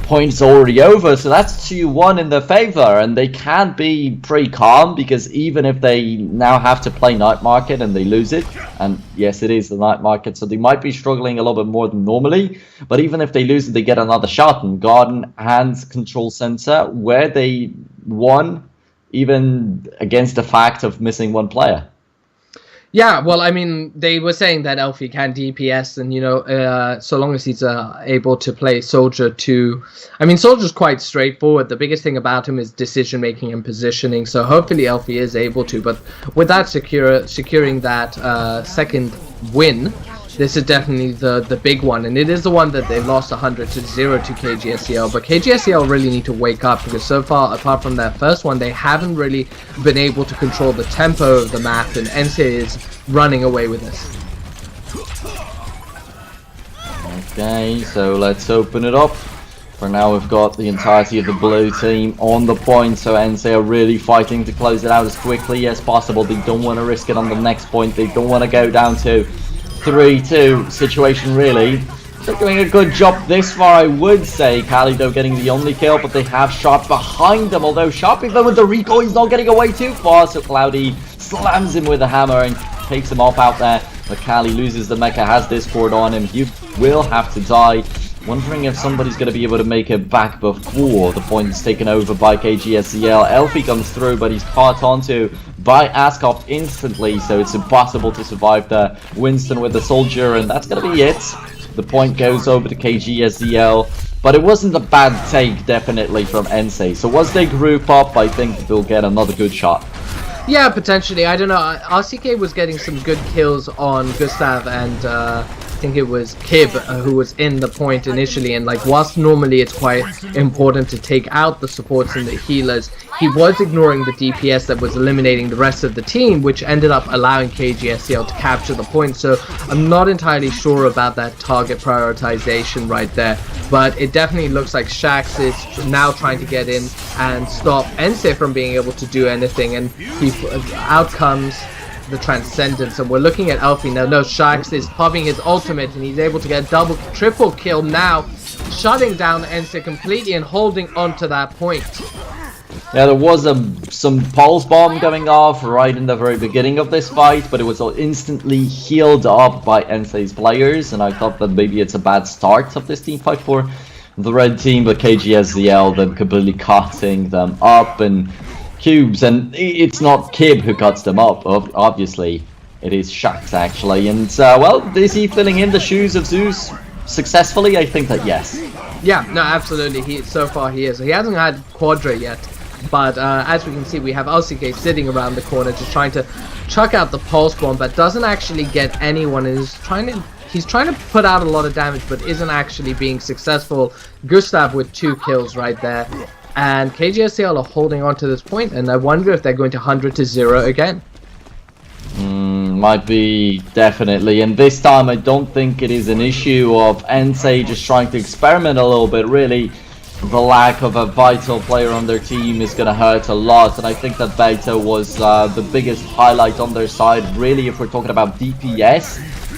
point's already over. So that's 2-1 in their favor, and they can't be pretty calm, because even if they now have to play Night Market and they lose it, and yes, it is the Night Market, so they might be struggling a little bit more than normally, but even if they lose it, they get another shot in Garden and Control Center, where they won even against the fact of missing 1 player. Yeah, well, I mean, they were saying that Elfie can DPS, and, you know, so long as he's able to play Soldier too. I mean, Soldier's quite straightforward. The biggest thing about him is decision-making and positioning, so hopefully Elfie is able to. But with that securing that second win, this is definitely the big one, and it is the one that they lost 100-0 to KGSZL. But KGSZL really need to wake up, because so far, apart from that first one, they haven't really been able to control the tempo of the map, and ENCE is running away with this. Okay, so let's open it up. For now, we've got the entirety of the blue team on the point, so ENCE are really fighting to close it out as quickly as possible. They don't want to risk it on the next point. They don't want to go down to 3-2 situation, really. They're doing a good job this far, I would say. Kalido getting the only kill, but they have Sharp behind them, although Sharp, even with the recoil, he's not getting away too far, so Cloudy slams him with a hammer and takes him off out there. But Kali loses the mecha, has Discord on him. He will have to die. Wondering if somebody's going to be able to make it back before the point is taken over by KGSZL. Elfie comes through, but he's caught onto by Askov instantly, so it's impossible to survive the Winston with the soldier, and that's going to be it. The point goes over to KGSZL, but it wasn't a bad take, definitely, from ENCE. So once they group up, I think they'll get another good shot. Yeah, potentially. I don't know. RCK was getting some good kills on Gustav and I think it was Kib who was in the point initially, and like whilst normally it's quite important to take out the supports and the healers, he was ignoring the DPS that was eliminating the rest of the team, which ended up allowing KGSZL to capture the point. So I'm not entirely sure about that target prioritization right there, but it definitely looks like Shax is now trying to get in and stop ENCE from being able to do anything, and out comes the Transcendence, and we're looking at Elfie now. No, Shax is popping his ultimate, and he's able to get a triple kill now, shutting down ENCE completely and holding on to that point. Yeah, there was some pulse bomb going off right in the very beginning of this fight, but it was instantly healed up by ENCE's players, and I thought that maybe it's a bad start of this team fight for the red team, but KGSZL then completely cutting them up and cubes, and it's not Kib who cuts them up, obviously it is Shax actually, and well, is he filling in the shoes of Zeus successfully? I think that yes. Yeah, no, absolutely, so far he is. He hasn't had Quadra yet, but as we can see, we have LCK sitting around the corner just trying to chuck out the pulse bomb, but doesn't actually get anyone, and is trying to he's trying to put out a lot of damage, but isn't actually being successful. Gustav with 2 kills right there. And KGSZL are holding on to this point, and I wonder if they're going to 100-0 again. Might be, definitely. And this time I don't think it is an issue of ENCE just trying to experiment a little bit. Really, the lack of a vital player on their team is going to hurt a lot. And I think that Beto was the biggest highlight on their side, really, if we're talking about DPS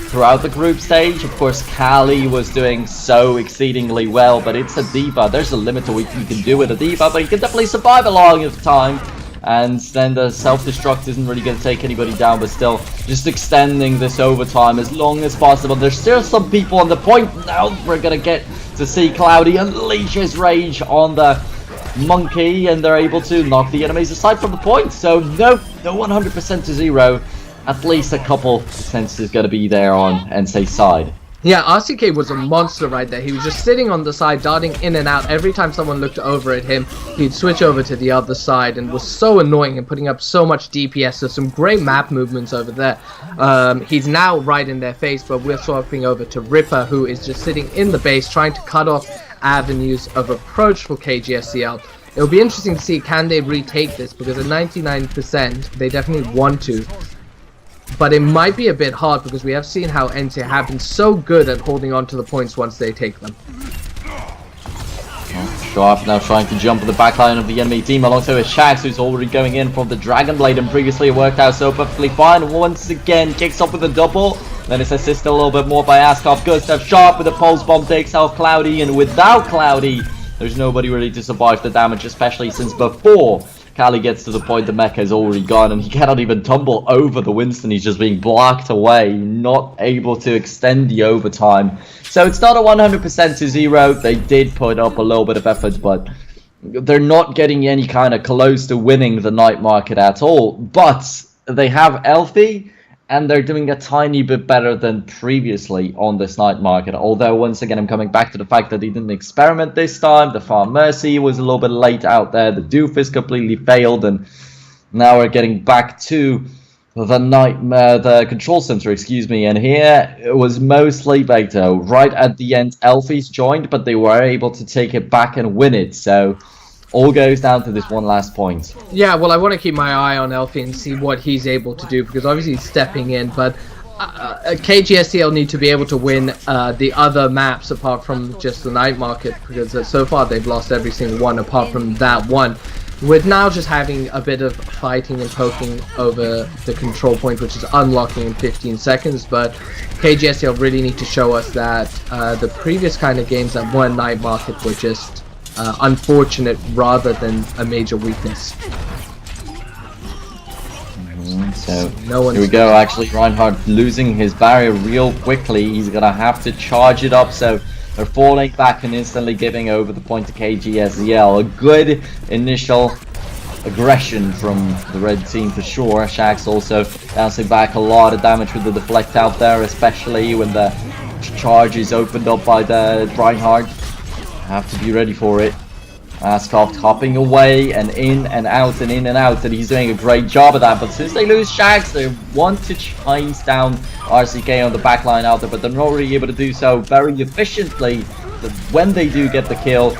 throughout the group stage. Of course, Kali was doing so exceedingly well, but it's a D.Va. There's a limit to what you can do with a D.Va, but you can definitely survive a long time. And then the self-destruct isn't really going to take anybody down, but still just extending this overtime as long as possible. There's still some people on the point. Now we're going to get to see Cloudy unleash his rage on the monkey, and they're able to knock the enemies aside from the point. So no 100%-0. At least a couple percent is going to be there on ENCE's side. Yeah, RCK was a monster right there. He was just sitting on the side, darting in and out. Every time someone looked over at him, he'd switch over to the other side, and was so annoying and putting up so much DPS. So some great map movements over there. He's now right in their face, but we're swapping over to Ripper, who is just sitting in the base, trying to cut off avenues of approach for KGSZL. It'll be interesting to see, can they retake this, because at 99%, they definitely want to. But it might be a bit hard, because we have seen how ENCE have been so good at holding on to the points once they take them. Sharp now trying to jump on the backline of the enemy team alongside with Shax, who's already going in from the Dragon Blade, and previously it worked out so perfectly fine. Once again kicks off with a double, then it's assisted a little bit more by Askov. Gustav Sharp with a pulse bomb takes out Cloudy, and without Cloudy there's nobody really to survive the damage, especially since before Kali gets to the point the mecha is already gone, and he cannot even tumble over the Winston. He's just being blocked away, not able to extend the overtime. So it's not a 100%-0. They did put up a little bit of effort, but they're not getting any kind of close to winning the night market at all. But they have Elfie, and they're doing a tiny bit better than previously on this night market. Although, once again, I'm coming back to the fact that he didn't experiment this time. The Farm Mercy was a little bit late out there. The Doofus completely failed. And now we're getting back to the control center, excuse me. And here it was mostly Beto. Right at the end, Elfie's joined, but they were able to take it back and win it. So all goes down to this one last point. Yeah, well, I want to keep my eye on Elfie and see what he's able to do, because obviously he's stepping in, but KGSZL need to be able to win the other maps apart from just the night market, because so far they've lost every single one apart from that one. With now just having a bit of fighting and poking over the control point, which is unlocking in 15 seconds, but KGSZL really need to show us that the previous kind of games that won night market were just unfortunate rather than a major weakness. So here we go. Actually, Reinhardt losing his barrier real quickly. He's gonna have to charge it up. So they're falling back and instantly giving over the point to KGSZL. A good initial aggression from the red team for sure. Shax also bouncing back a lot of damage with the deflect out there, especially when the charge is opened up by the Reinhardt. Have to be ready for it. Askov hopping away and in and out and in and out, and he's doing a great job of that. But since they lose Shax, they want to chase down RCK on the backline out there, but they're not really able to do so very efficiently. But when they do get the kill,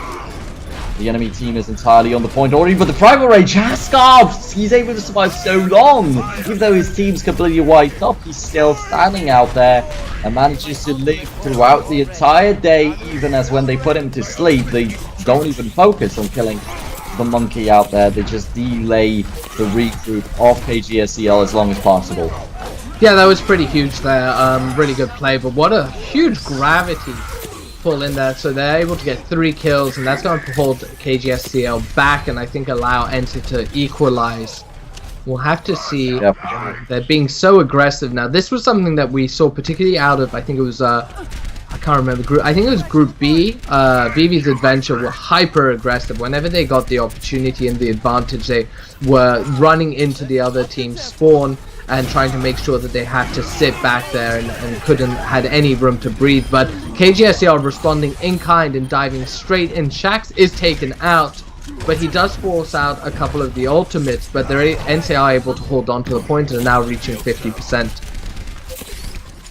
the enemy team is entirely on the point already. But the Primal Rage, Askov, he's able to survive so long. Even though his team's completely wiped up, he's still standing out there and manages to live throughout the entire day, even as when they put him to sleep, they don't even focus on killing the monkey out there. They just delay the regroup of KGSZL as long as possible. Yeah, that was pretty huge there. Really good play, but what a huge gravity pull in there. So they're able to get 3 kills, and that's going to hold KGSZL back and I think allow ENCE to equalize. We'll have to see. Yep. They're being so aggressive now. This was something that we saw particularly out of, I think it was, I can't remember, I think it was Group B. VV's Adventure were hyper aggressive. Whenever they got the opportunity and the advantage, they were running into the other team's spawn and trying to make sure that they had to sit back there and had any room to breathe. But KGSZL responding in kind and diving straight in. Shax is taken out, but he does force out a couple of the ultimates, but they're ENCE are able to hold on to the point and are now reaching 50%.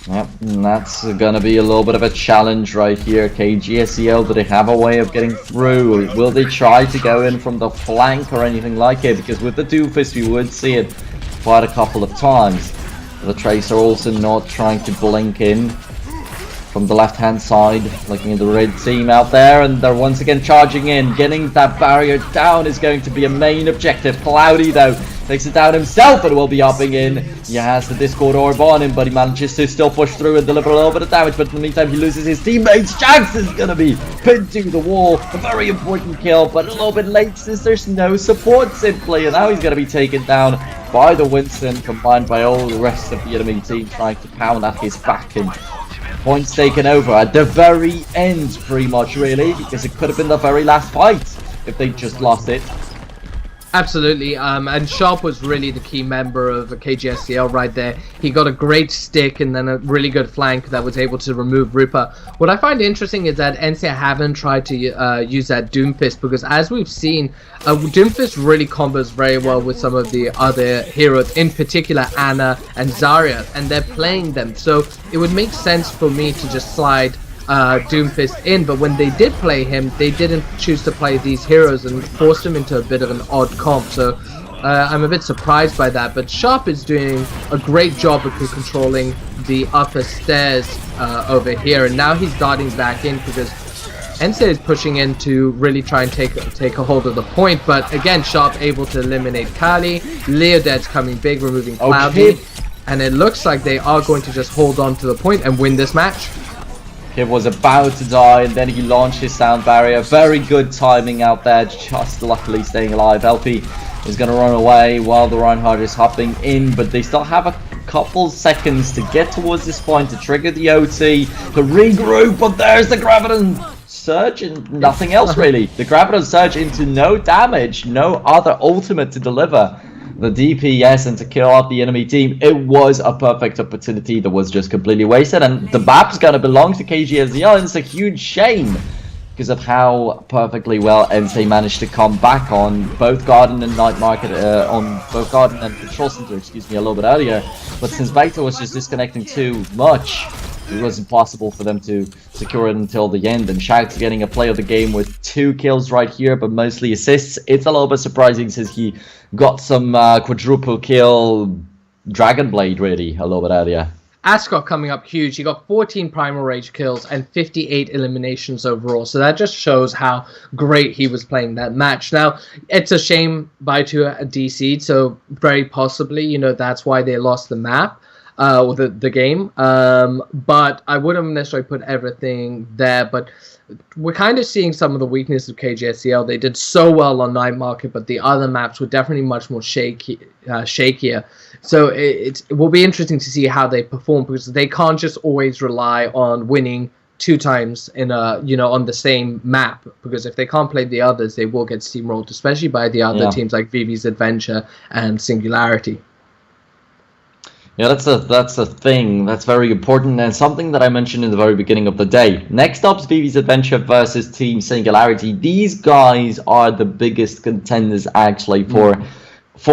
Yep, and that's gonna be a little bit of a challenge right here. KGSZL, do they have a way of getting through? Will they try to go in from the flank or anything like it? Because with the Doomfist, we would see it quite a couple of times. The Tracer also not trying to blink in from the left-hand side, looking at the red team out there, and they're once again charging in. Getting that barrier down is going to be a main objective. Cloudy, though, takes it down himself and will be hopping in. He has the Discord orb on him, but he manages to still push through and deliver a little bit of damage, but in the meantime, he loses his teammates. Jax is going to be pinned to the wall. A very important kill, but a little bit late since there's no support simply, and now he's going to be taken down by the Winston, combined by all the rest of the enemy team trying to pound at his back, and points taken over at the very end, pretty much, really, because it could have been the very last fight if they just lost it. Absolutely, and Sharp was really the key member of KGSZL right there. He got a great stick and then a really good flank that was able to remove Reaper. What I find interesting is that ENCE haven't tried to use that Doomfist, because as we've seen, Doomfist really combos very well with some of the other heroes, in particular Ana and Zarya, and they're playing them. So it would make sense for me to just slide Doomfist in, but when they did play him, they didn't choose to play these heroes and forced him into a bit of an odd comp. So I'm a bit surprised by that, but Sharp is doing a great job of controlling the upper stairs over here, and now he's darting back in because ENCE is pushing in to really try and take a hold of the point. But again, Sharp able to eliminate Kali. Leodad's coming big, removing Cloudy, and it looks like they are going to just hold on to the point and win this match. He was about to die, and then he launched his sound barrier. Very good timing out there, just luckily staying alive. LP is going to run away while the Reinhardt is hopping in, but they still have a couple seconds to get towards this point, to trigger the OT, to regroup, but there's the Graviton Surge and nothing else really. The Graviton Surge into no damage, no other ultimate to deliver the DPS and to kill out the enemy team. It was a perfect opportunity that was just completely wasted, and the map's gonna belong to KGSZL, and it's a huge shame because of how perfectly well ENCE managed to come back on both Garden and Night Market, on both Garden and Control Center, excuse me, a little bit earlier. But since Vector was just disconnecting too much, it was impossible for them to secure it until the end. And Shag's getting a play of the game with 2 kills right here, but mostly assists. It's a little bit surprising since he got some quadruple kill Dragon Blade really a little bit earlier. Ascot coming up huge. He got 14 Primal Rage kills and 58 eliminations overall. So that just shows how great he was playing that match. Now, it's a shame Baitu DC'd, so very possibly, you know, that's why they lost the map. Or the game, but I wouldn't necessarily put everything there. But we're kind of seeing some of the weaknesses of KGSZL. They did so well on Night Market, but the other maps were definitely much more shakier. So it will be interesting to see how they perform, because they can't just always rely on winning 2 times in a, you know, on the same map, because if they can't play the others, they will get steamrolled, especially by the other teams like Vivi's Adventure and Singularity. Yeah, that's a thing that's very important, and something that I mentioned in the very beginning of the day. Next up's Vivi's Adventure versus Team Singularity. These guys are the biggest contenders actually for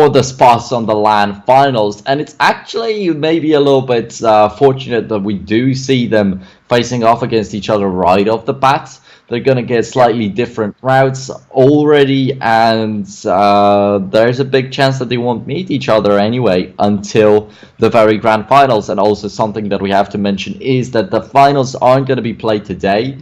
the spots on the LAN finals, and it's actually maybe a little bit fortunate that we do see them facing off against each other right off the bat. They're going to get slightly different routes already, and there's a big chance that they won't meet each other anyway until the very grand finals. And also something that we have to mention is that the finals aren't going to be played today.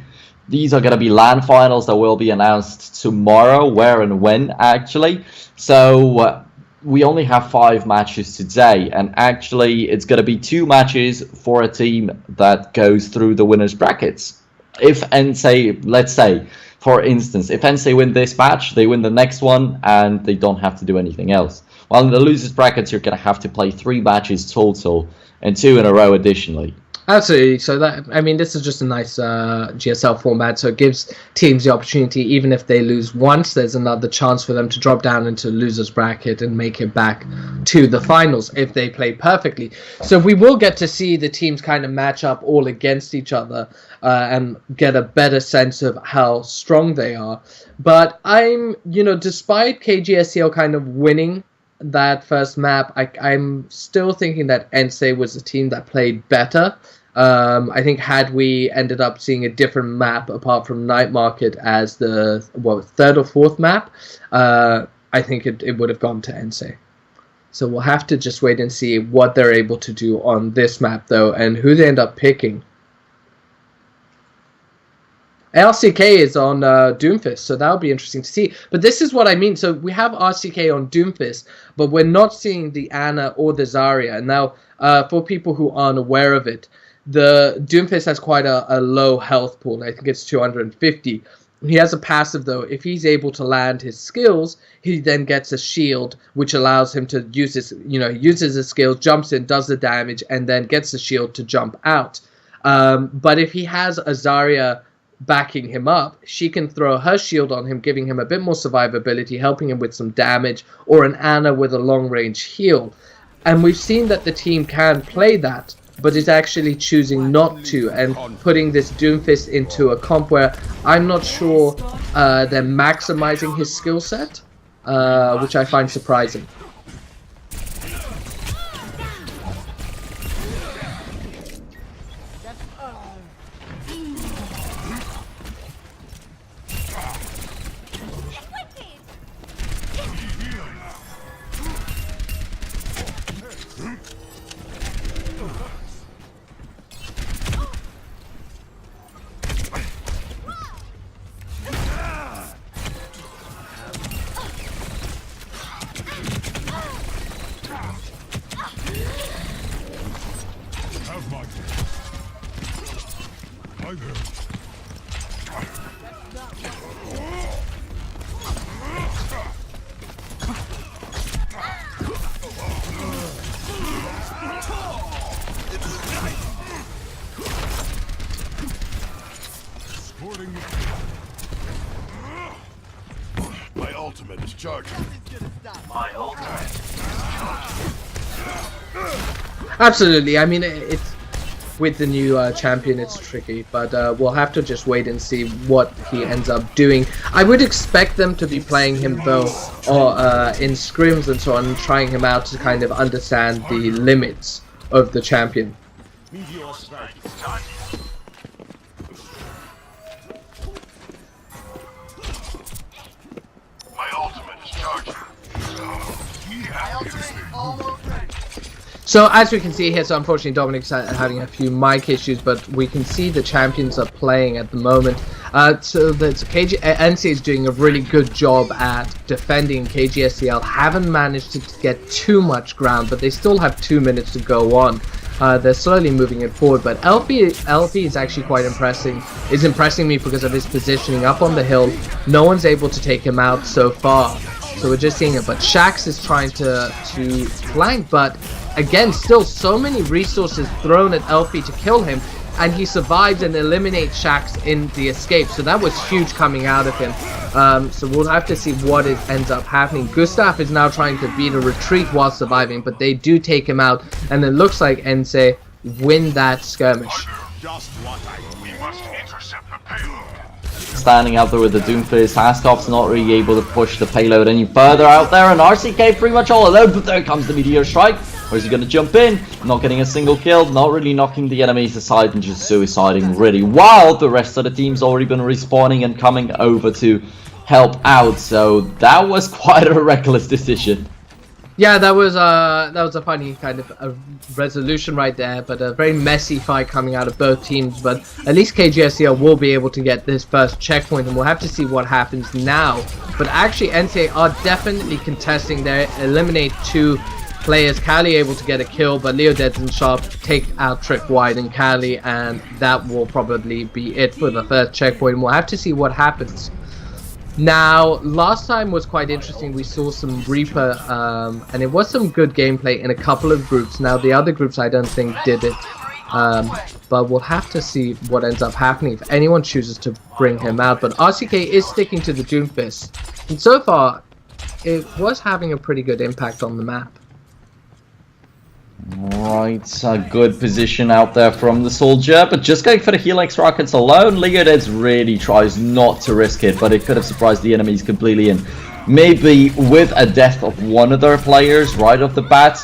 These are going to be LAN finals that will be announced tomorrow, where and when actually. So we only have 5 matches today, and actually it's going to be 2 matches for a team that goes through the winners brackets. If ENCE, let's say, for instance, if ENCE win this match, they win the next one, and they don't have to do anything else. While in the losers brackets, you're going to have to play 3 matches total, and 2 in a row additionally. Absolutely. So that, I mean, this is just a nice GSL format. So it gives teams the opportunity, even if they lose once, there's another chance for them to drop down into losers bracket and make it back to the finals if they play perfectly. So we will get to see the teams kind of match up all against each other and get a better sense of how strong they are. But I'm, you know, despite KGSZL kind of winning that first map, I'm still thinking that ENCE was a team that played better. I think had we ended up seeing a different map apart from Night Market as the third or fourth map, I think it would have gone to ENCE. So we'll have to just wait and see what they're able to do on this map, though, and who they end up picking. RCK is on Doomfist, so that'll be interesting to see. But this is what I mean. So we have RCK on Doomfist, but we're not seeing the Ana or the Zarya. And now, for people who aren't aware of it, the Doomfist has quite a low health pool. I think it's 250. He has a passive, though. If he's able to land his skills, he then gets a shield, which allows him to use his, uses his skills, jumps in, does the damage, and then gets the shield to jump out. But if he has a Zarya backing him up, she can throw her shield on him, giving him a bit more survivability, helping him with some damage, or an Ana with a long-range heal. And we've seen that the team can play that, but is actually choosing not to, and putting this Doomfist into a comp where I'm not sure they're maximizing his skill set, which I find surprising. My ultimate is charging. My ultimate. Absolutely. I mean, it's with the new champion, it's tricky, but we'll have to just wait and see what he ends up doing. I would expect them to be playing him, though, or in scrims and so on, trying him out to kind of understand the limits of the champion. So as we can see here, so unfortunately Dominic's having a few mic issues, but we can see the champions are playing at the moment. So that's ENCE is doing a really good job at defending. KGSZL haven't managed to get too much ground, but they still have 2 minutes to go on. They're slowly moving it forward, but LP is actually quite impressing me because of his positioning up on the hill. No one's able to take him out so far, so we're just seeing it. But Shax is trying to flank, but again, still so many resources thrown at LP to kill him, and he survives and eliminates Shax in the escape. So that was huge coming out of him. So we'll have to see what ends up happening. Gustav is now trying to beat a retreat while surviving, but they do take him out, and it looks like ENCE win that skirmish. Standing out there with the Doomfist, Askov's not really able to push the payload any further out there, and RCK pretty much all alone, but there comes the Meteor Strike. Where's he going to jump in? Not getting a single kill, not really knocking the enemies aside, and just suiciding really, while the rest of the team's already been respawning and coming over to help out. So that was quite a reckless decision. Yeah, that was a funny kind of a resolution right there, but a very messy fight coming out of both teams. But at least KGSZL will be able to get this first checkpoint, and we'll have to see what happens now. But actually, ENCE are definitely contesting. They eliminate 2 players. Kali able to get a kill, but Leo Dead and Sharp take out Trick Wide and Kali, and that will probably be it for the first checkpoint. We'll have to see what happens. Now, last time was quite interesting. We saw some Reaper, and it was some good gameplay in a couple of groups. Now, the other groups I don't think did it, but we'll have to see what ends up happening if anyone chooses to bring him out. But RCK is sticking to the Doomfist, and so far, it was having a pretty good impact on the map. Right, a good position out there from the soldier, but just going for the Helix rockets alone. Leodeds really tries not to risk it, but it could have surprised the enemies completely, and maybe with a death of one of their players right off the bat,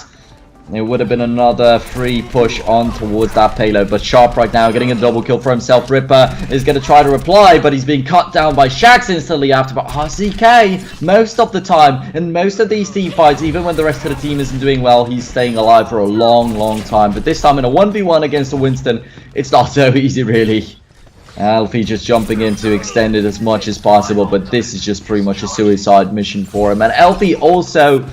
It would have been another free push on towards that payload, but Sharp right now getting a double kill for himself. Ripper is going to try to reply, but he's being cut down by Shax instantly after. But RCK, most of the time, in most of these team fights, even when the rest of the team isn't doing well, he's staying alive for a long time. But this time in a 1v1 against a Winston, it's not so easy really. Alfie just jumping in to extend it as much as possible, but this is just pretty much a suicide mission for him. And Alfie also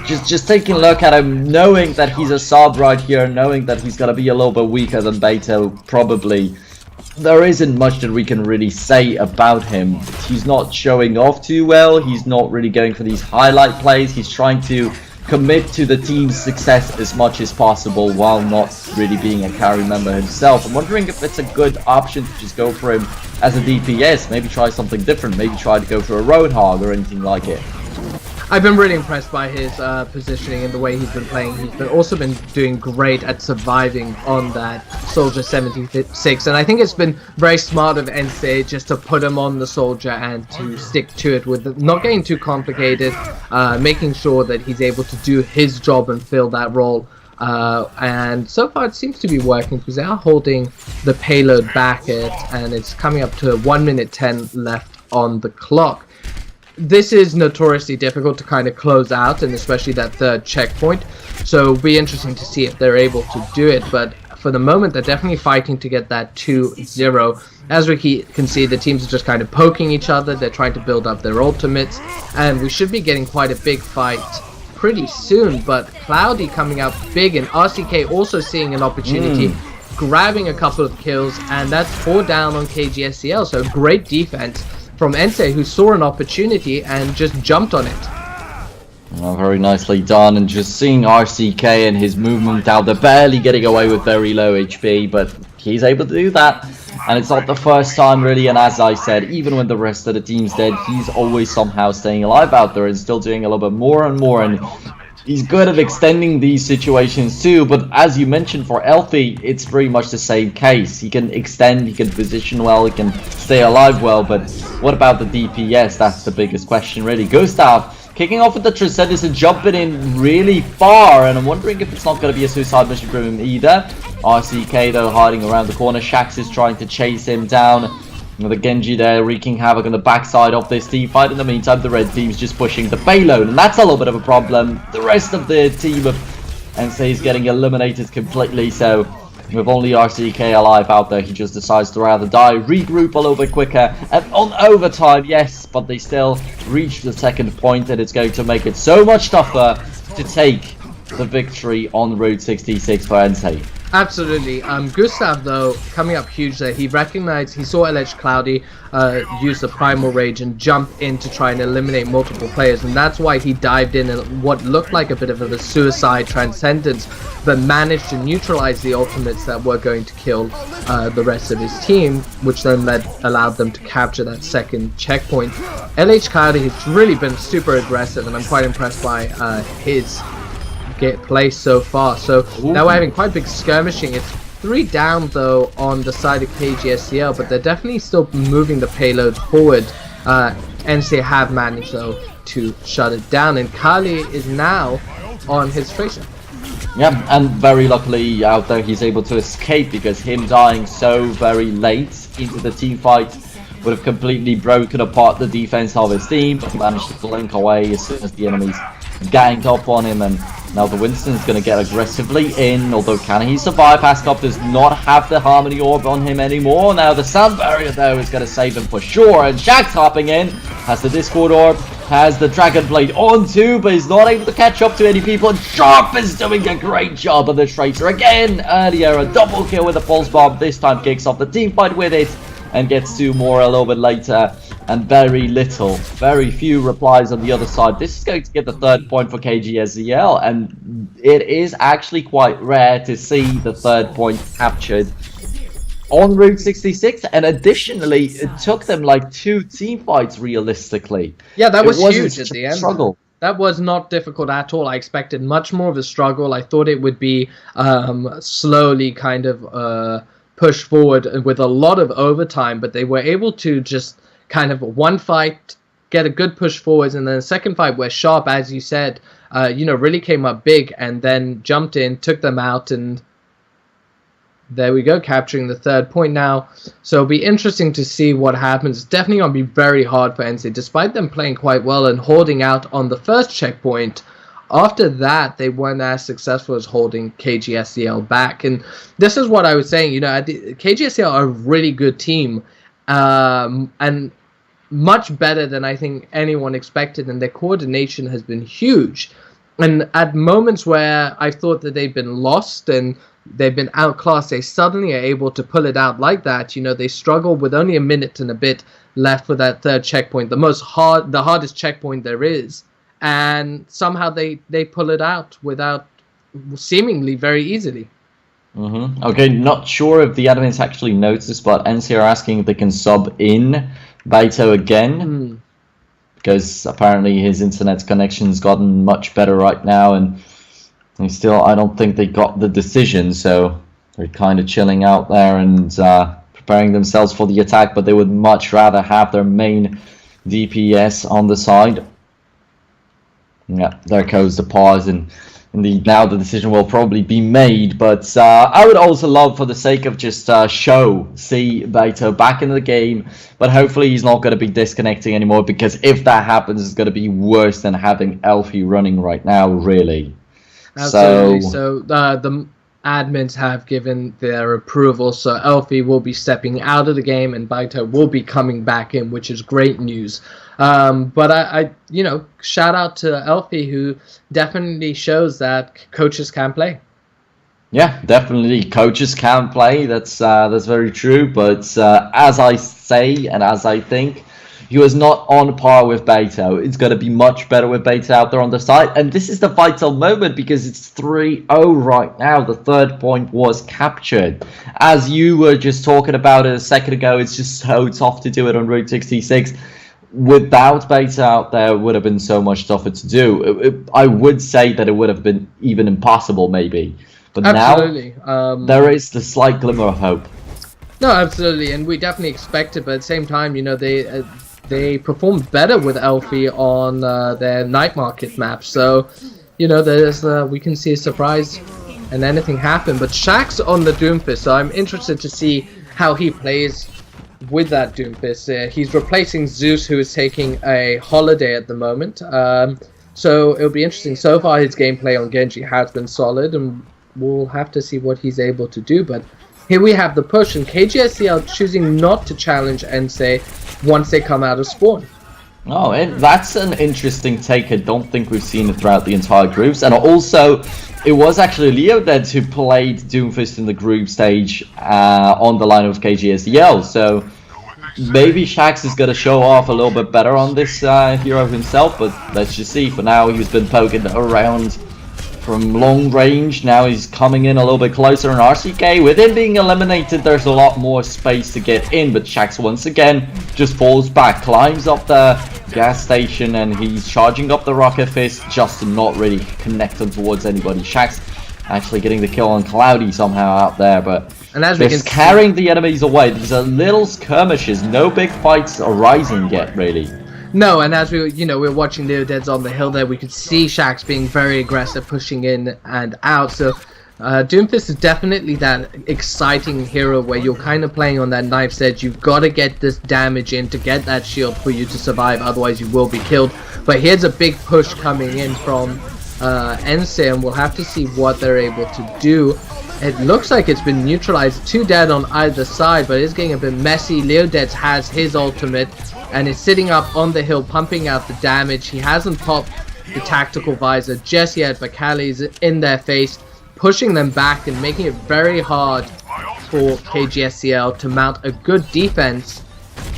just taking a look at him, knowing that he's a sub right here, knowing that he's gonna be a little bit weaker than Beto, probably. There isn't much that we can really say about him. He's not showing off too well, he's not really going for these highlight plays, he's trying to commit to the team's success as much as possible while not really being a carry member himself. I'm wondering if it's a good option to just go for him as a DPS, maybe try something different, maybe try to go for a Roadhog or anything like it. I've been really impressed by his positioning and the way he's been playing. He's also been doing great at surviving on that Soldier 76, and I think it's been very smart of ENCE just to put him on the Soldier and to stick to it with not getting too complicated, making sure that he's able to do his job and fill that role. And so far it seems to be working because they are holding the payload back and it's coming up to 1 minute 10 left on the clock. This is notoriously difficult to kind of close out, and especially that third checkpoint, so it'll be interesting to see if they're able to do it. But for the moment they're definitely fighting to get that 2-0. As we can see, the teams are just kind of poking each other, they're trying to build up their ultimates, and we should be getting quite a big fight pretty soon. But Cloudy coming out big, and RCK also seeing an opportunity, grabbing a couple of kills, and that's 4 down on KGSZL, so great defense from ENCE, who saw an opportunity and just jumped on it. Well, very nicely done, and just seeing RCK and his movement out there, barely getting away with very low HP, but he's able to do that. And it's not the first time really, and as I said, even when the rest of the team's dead, he's always somehow staying alive out there and still doing a little bit more and more. And he's good at extending these situations too, but as you mentioned for Elfie, it's pretty much the same case. He can extend, he can position well, he can stay alive well, but what about the DPS? That's the biggest question really. Gustav kicking off with the Transcendence and jumping in really far, and I'm wondering if it's not going to be a suicide mission for him either. RCK though hiding around the corner, Shax is trying to chase him down. With the Genji there wreaking havoc on the backside of this team fight. In the meantime, the red team's just pushing the payload, and that's a little bit of a problem. The rest of the team of ENCE is getting eliminated completely, so with only RCK alive out there, he just decides to rather die, regroup a little bit quicker, and on overtime, yes, but they still reach the second point, and it's going to make it so much tougher to take the victory on Route 66 for ENCE. Absolutely. Gustav though coming up huge there. He recognized, he saw LH Cloudy use the Primal Rage and jump in to try and eliminate multiple players, and that's why he dived in what looked like a bit of a suicide Transcendence, but managed to neutralize the ultimates that were going to kill the rest of his team, which then allowed them to capture that second checkpoint. LH Cloudy has really been super aggressive, and I'm quite impressed by his play so far. So now we're having quite big skirmishing. It's 3 down though on the side of KGSZL, but they're definitely still moving the payload forward. ENCE have managed though to shut it down, and Kali is now on his Tracer. Yeah, and very luckily out there he's able to escape, because him dying so very late into the team fight would have completely broken apart the defense of his team, but he managed to blink away as soon as the enemies ganged up on him. And now the Winston's going to get aggressively in, although can he survive? Haskop does not have the Harmony Orb on him anymore. Now the Sound Barrier though is going to save him for sure, and Shax hopping in, has the Discord Orb, has the Dragon Blade on too, but he's not able to catch up to any people, and Sharp is doing a great job on the Tracer again. Earlier a double kill with a Pulse Bomb, this time kicks off the team fight with it, and gets 2 more a little bit later, and very few replies on the other side. This is going to get the 3rd point for KGSZL, and it is actually quite rare to see the 3rd point captured on Route 66, and additionally it took them like 2 team fights realistically. Yeah, that was huge at the end. Struggle. That was not difficult at all. I expected much more of a struggle. I thought it would be slowly kind of push forward with a lot of overtime, but they were able to just kind of one fight, get a good push forwards, and then the second fight where Sharp, as you said, really came up big and then jumped in, took them out, and there we go, capturing the 3rd point now. So it'll be interesting to see what happens. It's definitely going to be very hard for ENCE, despite them playing quite well and holding out on the first checkpoint. After that, they weren't as successful as holding KGSZL back. And this is what I was saying, KGSZL are a really good team, and much better than I think anyone expected, and their coordination has been huge. And at moments where I thought that they've been lost and they've been outclassed, they suddenly are able to pull it out like that. They struggled with only a minute and a bit left for that 3rd checkpoint, the hardest checkpoint there is, and somehow they pull it out without seemingly very easily. Okay, not sure if the admins actually noticed, but ENCE are asking if they can sub in Baito again, because apparently his internet connection's gotten much better right now, and still, I don't think they got the decision, so they're kind of chilling out there and preparing themselves for the attack, but they would much rather have their main DPS on the side. Yeah, there goes the pause, and indeed now the decision will probably be made, but I would also love, for the sake of just see Baito back in the game, but hopefully he's not going to be disconnecting anymore, because if that happens, it's going to be worse than having Elfie running right now, really. Absolutely. So the admins have given their approval, so Elfie will be stepping out of the game and Baito will be coming back in, which is great news. But I shout out to Elfie, who definitely shows that coaches can play. Yeah, definitely coaches can play. That's very true. But as I say and as I think, he was not on par with Baito. It's going to be much better with Baito out there on the side. And this is the vital moment, because it's 3-0 right now. The 3rd point was captured. As you were just talking about it a second ago, it's just so tough to do it on Route 66. Without Baito out there, it would have been so much tougher to do. I would say that it would have been even impossible, maybe. But absolutely. Now, there is the slight glimmer of hope. No, absolutely. And we definitely expect it, but at the same time, they performed better with Elfie on their night market map, so there's we can see a surprise and anything happen. But Shaq's on the Doomfist, so I'm interested to see how he plays with that Doomfist. He's replacing Zeus, who is taking a holiday at the moment, so it'll be interesting. So far his gameplay on Genji has been solid, and we'll have to see what he's able to do. But here we have the push, and KGSZL choosing not to challenge ENCE once they come out of spawn. Oh, that's an interesting take. I don't think we've seen it throughout the entire groups. And also, it was actually Leodead who played Doomfist in the group stage on the line of KGSZL. So maybe Shax is going to show off a little bit better on this hero himself. But let's just see. For now, he's been poking around from long range. Now he's coming in a little bit closer on RCK. With him being eliminated, there's a lot more space to get in, but Shax once again just falls back, climbs up the gas station, and he's charging up the rocket fist just to not really connect him towards anybody. Shax actually getting the kill on Cloudy somehow out there, but and as we can carrying the enemies away. There's a little skirmishes, no big fights arising yet, really. No, and as we're watching Leodead's on the hill there, we could see Shax being very aggressive, pushing in and out. So Doomfist is definitely that exciting hero where you're kind of playing on that knife's edge. You've got to get this damage in to get that shield for you to survive, otherwise you will be killed. But here's a big push coming in from ENCE, and we'll have to see what they're able to do. It looks like it's been neutralized. 2 dead on either side, but it's getting a bit messy. Leodead has his ultimate and is sitting up on the hill, pumping out the damage. He hasn't popped the tactical visor just yet, but Kali's in their face, pushing them back and making it very hard for KGSZL to mount a good defense.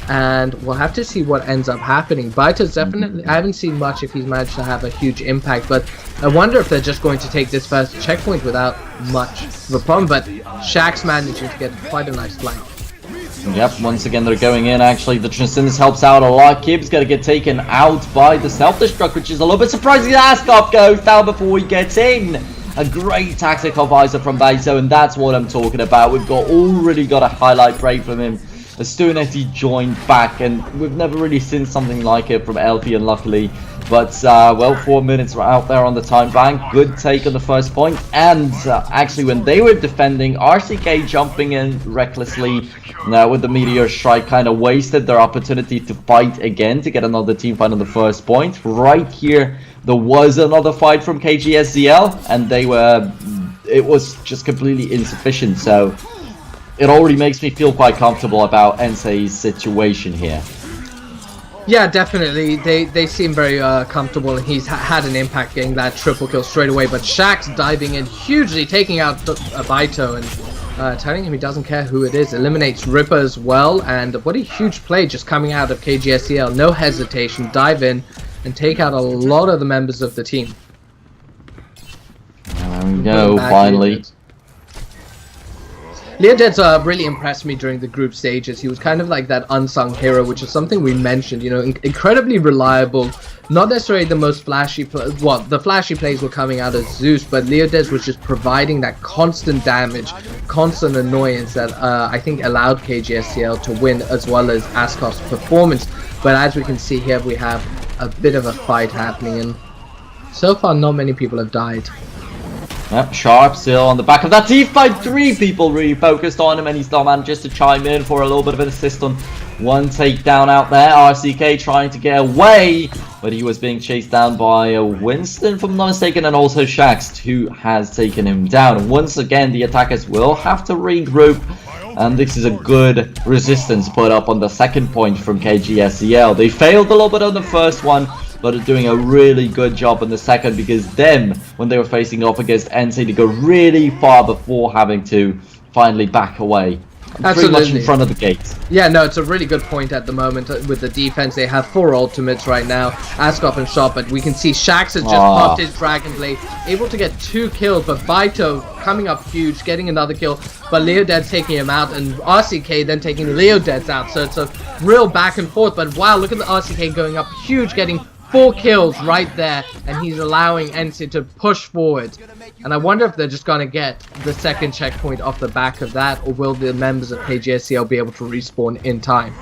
And we'll have to see what ends up happening. Baito's definitely, I haven't seen much if he's managed to have a huge impact, but I wonder if they're just going to take this first checkpoint without much of a problem. But Shax's managing to get quite a nice flank. Yep, once again they're going in. Actually, the Transcendence helps out a lot. Kib's going to get taken out by the self-destruct, which is a little bit surprising. Ascot goes down before he gets in. A great tactical visor from Baito, and that's what I'm talking about. We've already got a highlight break from him. as soon as he joined back, and we've never really seen something like it from LP, unluckily. But, well, 4 minutes were out there on the time bank. Good take on the first point. And actually, when they were defending, RCK jumping in recklessly with the Meteor Strike kind of wasted their opportunity to fight again to get another team fight on the first point. Right here, there was another fight from KGSZL, and it was just completely insufficient. So it already makes me feel quite comfortable about ENCE's situation here. Yeah, definitely. They seem very comfortable, and he's had an impact getting that triple kill straight away. But Shaxx diving in hugely, taking out Vito and telling him he doesn't care who it is. Eliminates Ripper as well, and what a huge play just coming out of KGSZL. No hesitation, dive in and take out a lot of the members of the team. There we go, finally. Leoded's really impressed me during the group stages. He was kind of like that unsung hero, which is something we mentioned, you know, incredibly reliable. Not necessarily the most flashy, the flashy plays were coming out of Zeus, but Leoded was just providing that constant damage, constant annoyance that I think allowed KGSZL to win, as well as Askov's performance. But as we can see here, we have a bit of a fight happening, and so far not many people have died. Yep, Sharp still on the back of that team fight. 3 people really focused on him, and he still manages to chime in for a little bit of an assist on one takedown out there. RCK trying to get away, but he was being chased down by Winston, if I'm not mistaken, and also Shaxx, who has taken him down. Once again, the attackers will have to regroup, and this is a good resistance put up on the second point from KGSZL. They failed a little bit on the first one, but are doing a really good job in the second, because then when they were facing off against ENCE, they go really far before having to finally back away. Pretty much in front of the gate. Yeah, no, it's a really good point at the moment with the defense. They have 4 ultimates right now, Askov and Sharp, but we can see Shaxx has just popped his Dragon Blade, able to get 2 kills, but Vito coming up huge, getting another kill, but Leoded's taking him out, and RCK then taking Leoded's out, so it's a real back and forth. But wow, look at the RCK going up huge, getting 4 kills right there, and he's allowing ENCE to push forward. And I wonder if they're just going to get the second checkpoint off the back of that, or will the members of KGSZL be able to respawn in time?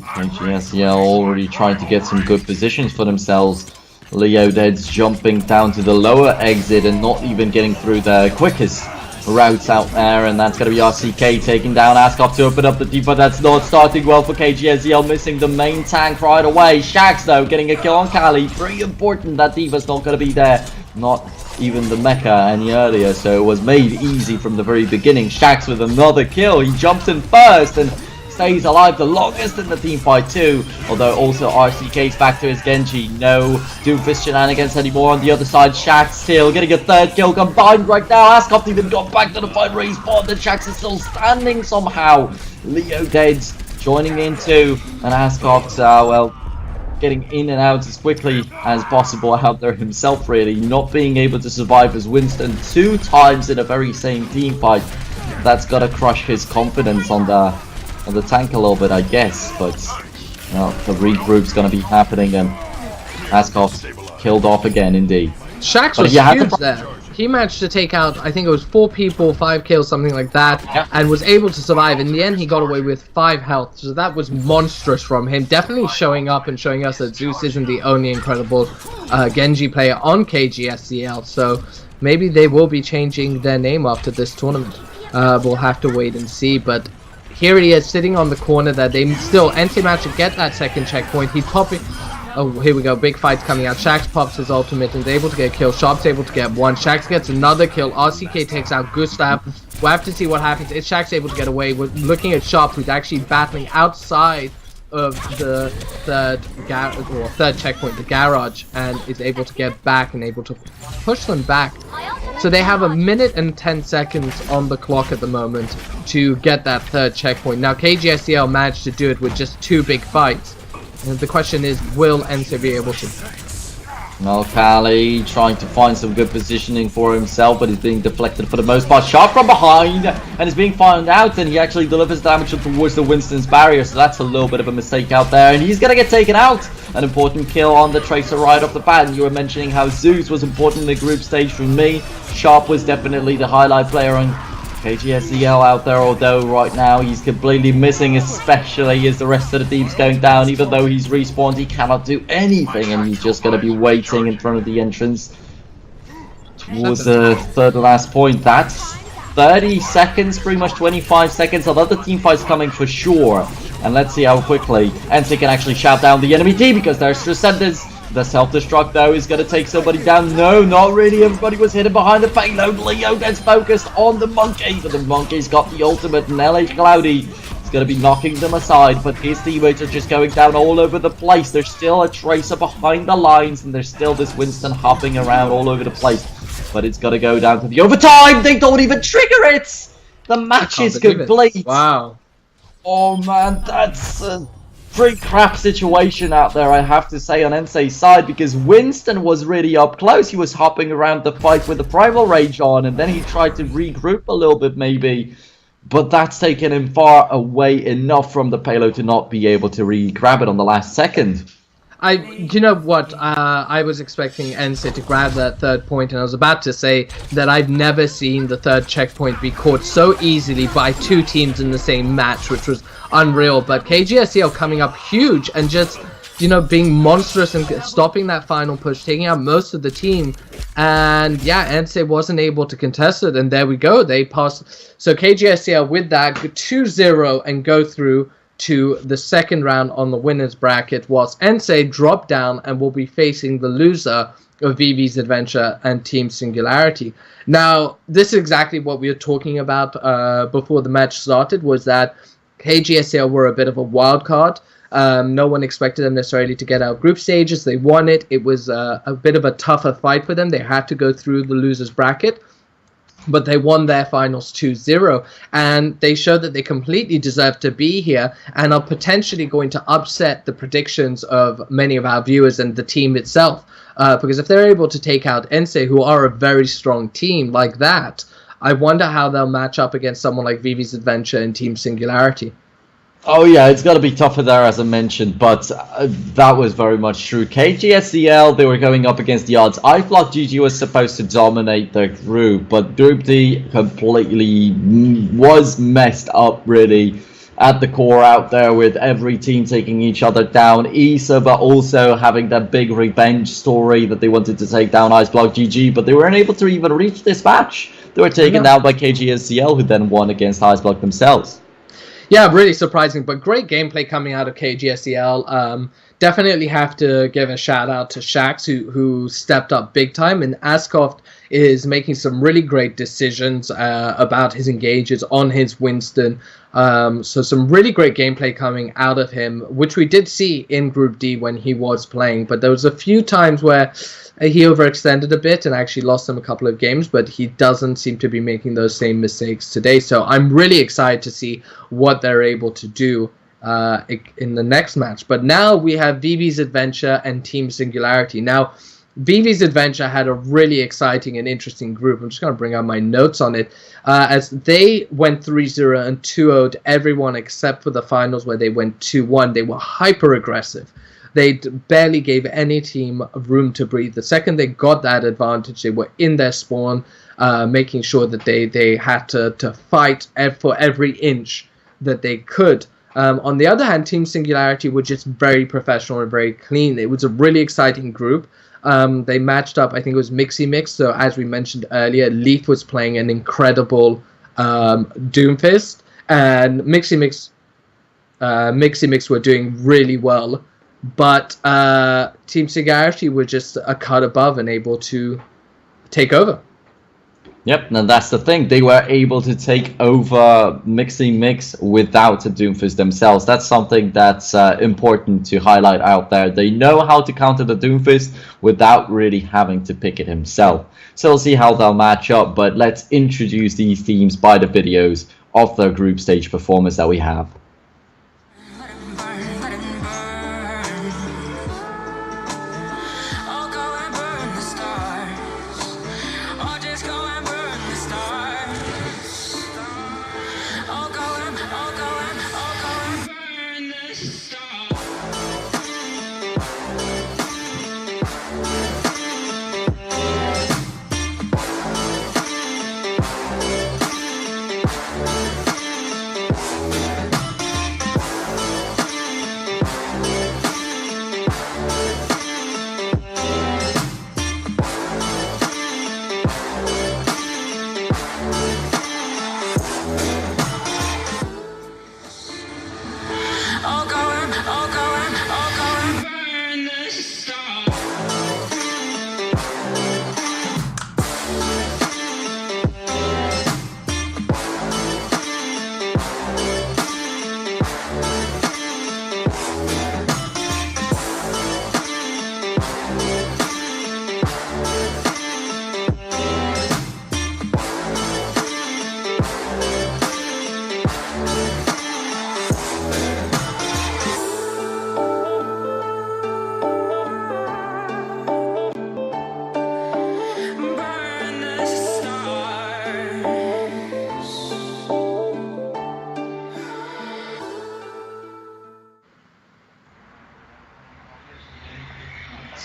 KGSZL already trying to get some good positions for themselves. Leoded's jumping down to the lower exit and not even getting through the quickest routes out there, and that's going to be RCK taking down Askov to open up the deep, but that's not starting well for KGSZL, missing the main tank right away. Shaxx though getting a kill on Kali. Very important that Diva's not going to be there, not even the mecha any earlier, so it was made easy from the very beginning. Shaxx with another kill, he jumps in first and stays alive the longest in the team fight too, although also RCK's back to his Genji. No Doomfist shenanigans anymore on the other side. Shaxx still getting a 3rd kill combined right now. Askov even got back to the fight, respawned, and Shaxx is still standing somehow. Leoded's joining in too, and Askov's well, getting in and out as quickly as possible out there himself, really, not being able to survive as Winston 2 times in a very same team fight. That's gotta crush his confidence on the tank a little bit, I guess, but well, the regroup's gonna be happening, and Askov's killed off again, indeed. Shaxx was huge there. He managed to take out, I think it was 4 people, 5 kills, something like that, and was able to survive. In the end, he got away with 5 health, so that was monstrous from him. Definitely showing up and showing us that Zeus isn't the only incredible Genji player on KGSZL, so maybe they will be changing their name after this tournament. We'll have to wait and see, but here he is sitting on the corner there. They still, ENCE managed to get that second checkpoint. He's popping. Oh, here we go. Big fight's coming out. Shaxx pops his ultimate and is able to get a kill. Sharp's able to get 1. Shaxx gets another kill. RCK takes out Gustav. We'll have to see what happens. Is Shaxx able to get away? We're looking at Sharp, who's actually battling outside of the third checkpoint, the garage, and is able to get back and able to push them back. So they have 1 minute and 10 seconds on the clock at the moment to get that 3rd checkpoint. Now KGSZL managed to do it with just 2 big fights. And the question is, will ENCE be able to? Well, Kali trying to find some good positioning for himself, but he's being deflected for the most part. Sharp from behind, and is being found out, and he actually delivers damage towards the Winston's barrier, so that's a little bit of a mistake out there, and he's gonna get taken out. An important kill on the Tracer right off the bat, and you were mentioning how Zeus was important in the group stage for me. Sharp was definitely the highlight player on KGSZL out there, although right now he's completely missing, especially as the rest of the team's going down. Even though he's respawned, he cannot do anything, and he's just going to be waiting in front of the entrance towards the third last point. That's 30 seconds, pretty much 25 seconds. Another team fight's coming for sure. And let's see how quickly ENCE can actually shout down the enemy team, because there's Transcendence. The self-destruct though is going to take somebody down. No, not really. Everybody was hidden behind the payload. Leo gets focused on the monkey, but the monkey's got the ultimate, and LH Cloudy is going to be knocking them aside, but his teammates are just going down all over the place. There's still a Tracer behind the lines, and there's still this Winston hopping around all over the place, but it's got to go down to the overtime. They don't even trigger it. The match is complete. Wow. Oh man, that's a pretty crap situation out there, I have to say, on ENCE's side, because Winston was really up close. He was hopping around the fight with the Primal Rage on, and then he tried to regroup a little bit maybe, but that's taken him far away enough from the payload to not be able to re-grab it on the last second. You know what, I was expecting ENCE to grab that third point, and I was about to say that I've never seen the third checkpoint be caught so easily by two teams in the same match, which was unreal. But KGSZL coming up huge and just, you know, being monstrous and stopping that final push, taking out most of the team. And yeah, ENCE wasn't able to contest it, and there we go, they passed. So KGSZL with that 2-0 and go through to the second round on the winners bracket, whilst ENCE drop down and will be facing the loser of VV's Adventure and Team Singularity. Now, this is exactly what we were talking about before the match started, was that KGSZL were a bit of a wild card. No one expected them necessarily to get out group stages. They won it. It was a bit of a tougher fight for them. They had to go through the losers bracket, but they won their finals 2-0, and they showed that they completely deserve to be here and are potentially going to upset the predictions of many of our viewers and the team itself. Because if they're able to take out ENCE, who are a very strong team like that, I wonder how they'll match up against someone like VV's Adventure and Team Singularity. Oh yeah, it's got to be tougher there, as I mentioned, but that was very much true. KGSZL, they were going up against the odds. iFlock GG was supposed to dominate the group, but Group D completely was messed up, really, at the core out there, with every team taking each other down. ENCE, but also having that big revenge story that they wanted to take down iFlock GG, but they weren't able to even reach this match. They were taken down by KGSZL, who then won against iFlock themselves. Yeah, really surprising, but great gameplay coming out of KGSZL. Definitely have to give a shout out to Shax, who stepped up big time, and Askoft is making some really great decisions about his engages on his Winston. So some really great gameplay coming out of him, which we did see in Group D when he was playing, but there was a few times where he overextended a bit and actually lost them a couple of games, but he doesn't seem to be making those same mistakes today. So I'm really excited to see what they're able to do in the next match. But now we have VV's Adventure and Team Singularity. Now, VV's Adventure had a really exciting and interesting group. I'm just going to bring out my notes on it. As they went 3-0 and 2-0'd everyone except for the finals, where they went 2-1. They were hyper aggressive. They barely gave any team room to breathe. The second they got that advantage, they were in their spawn, making sure that they had to fight for every inch that they could. On the other hand, Team Singularity were just very professional and very clean. It was a really exciting group. They matched up, I think it was Mixy Mix. So as we mentioned earlier, Leaf was playing an incredible Doomfist, and Mixy Mix were doing really well. But Team Singularity were just a cut above and able to take over. Yep, and that's the thing. They were able to take over Mixy Mix without a Doomfist themselves. That's something that's important to highlight out there. They know how to counter the Doomfist without really having to pick it himself. So we'll see how they'll match up, but let's introduce these teams by the videos of their group stage performance that we have.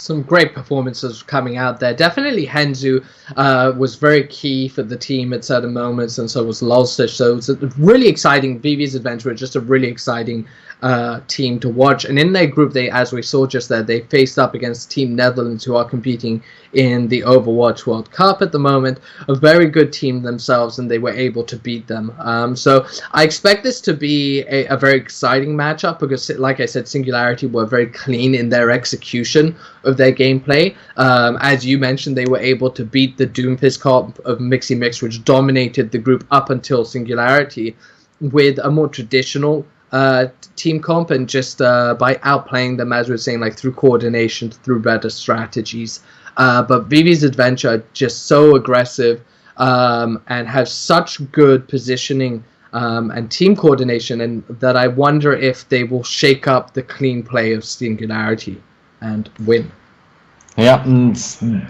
some great performances coming out there. Definitely Henzu was very key for the team at certain moments, and so was Lulstich. So it's a really exciting, VV's Adventure, just a really exciting team to watch. And in their group, they, as we saw just there, they faced up against Team Netherlands, who are competing in the Overwatch World Cup at the moment. A very good team themselves, and they were able to beat them. So I expect this to be a very exciting matchup because, like I said, Singularity were very clean in their execution of their gameplay. As you mentioned, they were able to beat the Doomfist comp of Mixy Mix, which dominated the group up until Singularity, with a more traditional team comp, and just by outplaying them, as we were saying, like through coordination, through better strategies. But VV's Adventure are just so aggressive and have such good positioning and team coordination, and that I wonder if they will shake up the clean play of Singularity and win. Yeah, and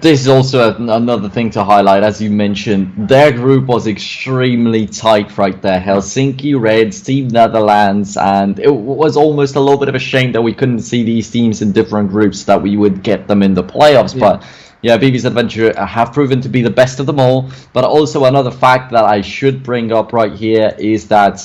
this is also another thing to highlight. As you mentioned, their group was extremely tight right there. Helsinki Reds, Team Netherlands, and it was almost a little bit of a shame that we couldn't see these teams in different groups, that we would get them in the playoffs. Yeah. But yeah, VV's Adventure have proven to be the best of them all. But also another fact that I should bring up right here is that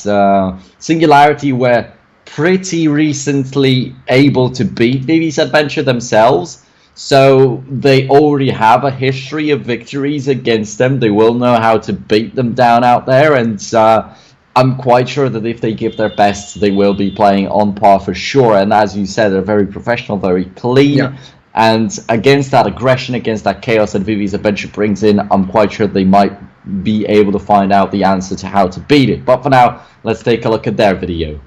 Singularity were pretty recently able to beat VV's Adventure themselves. So they already have a history of victories against them. They will know how to beat them down out there, and I'm quite sure that if they give their best, they will be playing on par for sure. And as you said, they're very professional, very clean. Yeah. And against that aggression, against that chaos that VV's Adventure brings in, I'm quite sure they might be able to find out the answer to how to beat it. But for now, let's take a look at their video.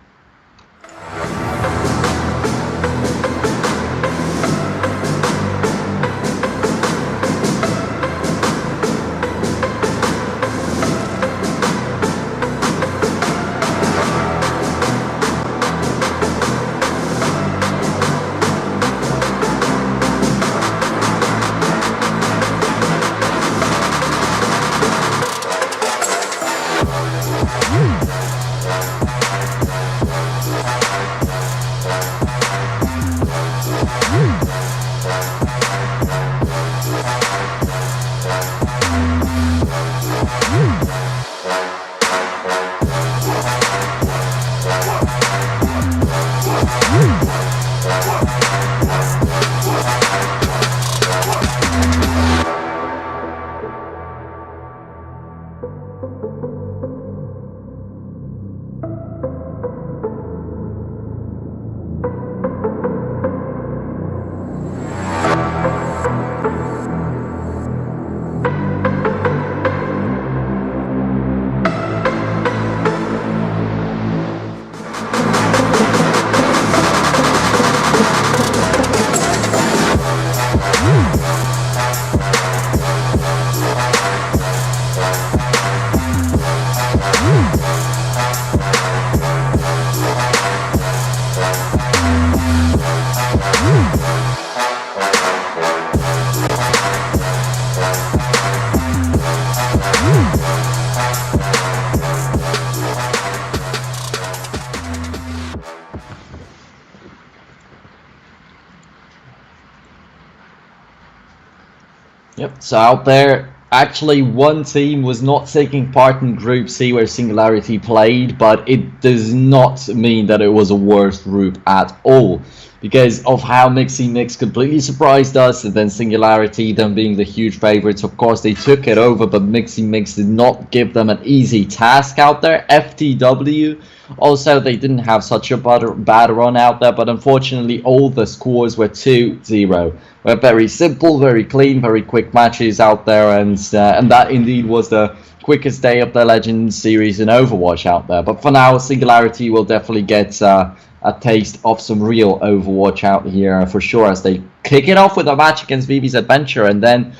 Yep, so out there, actually one team was not taking part in Group C where Singularity played, but it does not mean that it was a worse group at all, because of how Mixy Mix completely surprised us, and then Singularity, them being the huge favorites, of course they took it over, but Mixy Mix did not give them an easy task out there. FTW, also they didn't have such a bad run out there, but unfortunately all the scores were 2-0. Were very simple, very clean, very quick matches out there, and that indeed was the quickest day of the Legends series in Overwatch out there. But for now, Singularity will definitely get a taste of some real Overwatch out here for sure, as they kick it off with a match against VV's Adventure, and then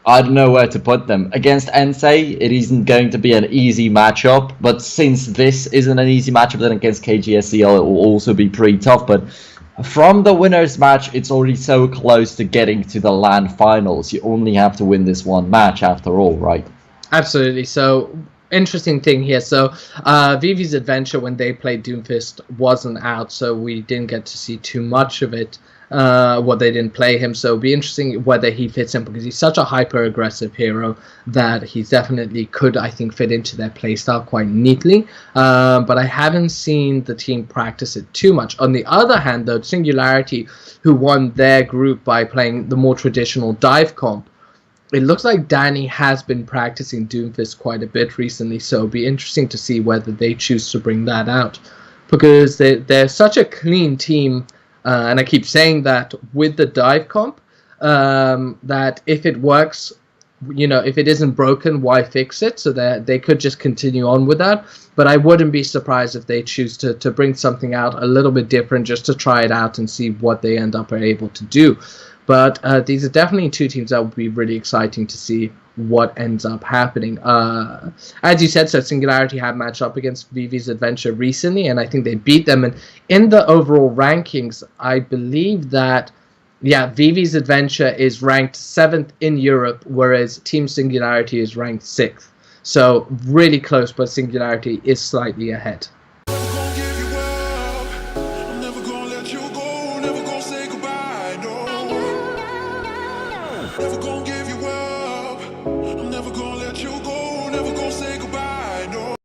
I don't know where to put them. Against ENCE, it isn't going to be an easy matchup, but since this isn't an easy matchup, then against KGSZL it will also be pretty tough. But from the winners match, it's already so close to getting to the LAN finals. You only have to win this one match after all, right? Absolutely. So, interesting thing here. So, VV's Adventure, when they played Doomfist, wasn't out, so we didn't get to see too much of it. they didn't play him. So it'll be interesting whether he fits in, because he's such a hyper-aggressive hero that he definitely could, I think, fit into their playstyle quite neatly. But I haven't seen the team practice it too much. On the other hand, though, Singularity, who won their group by playing the more traditional dive comp, it looks like Danny has been practicing Doomfist quite a bit recently, so it'll be interesting to see whether they choose to bring that out, because they're such a clean team. And I keep saying that with the dive comp, that if it works, if it isn't broken, why fix it? So that they could just continue on with that. But I wouldn't be surprised if they choose to bring something out a little bit different, just to try it out and see what they end up able to do. But these are definitely two teams that would be really exciting to see what ends up happening. As you said, so Singularity had matched up against VV's Adventure recently, and I think they beat them. And in the overall rankings, I believe that, VV's Adventure is ranked 7th in Europe, whereas Team Singularity is ranked 6th. So really close, but Singularity is slightly ahead.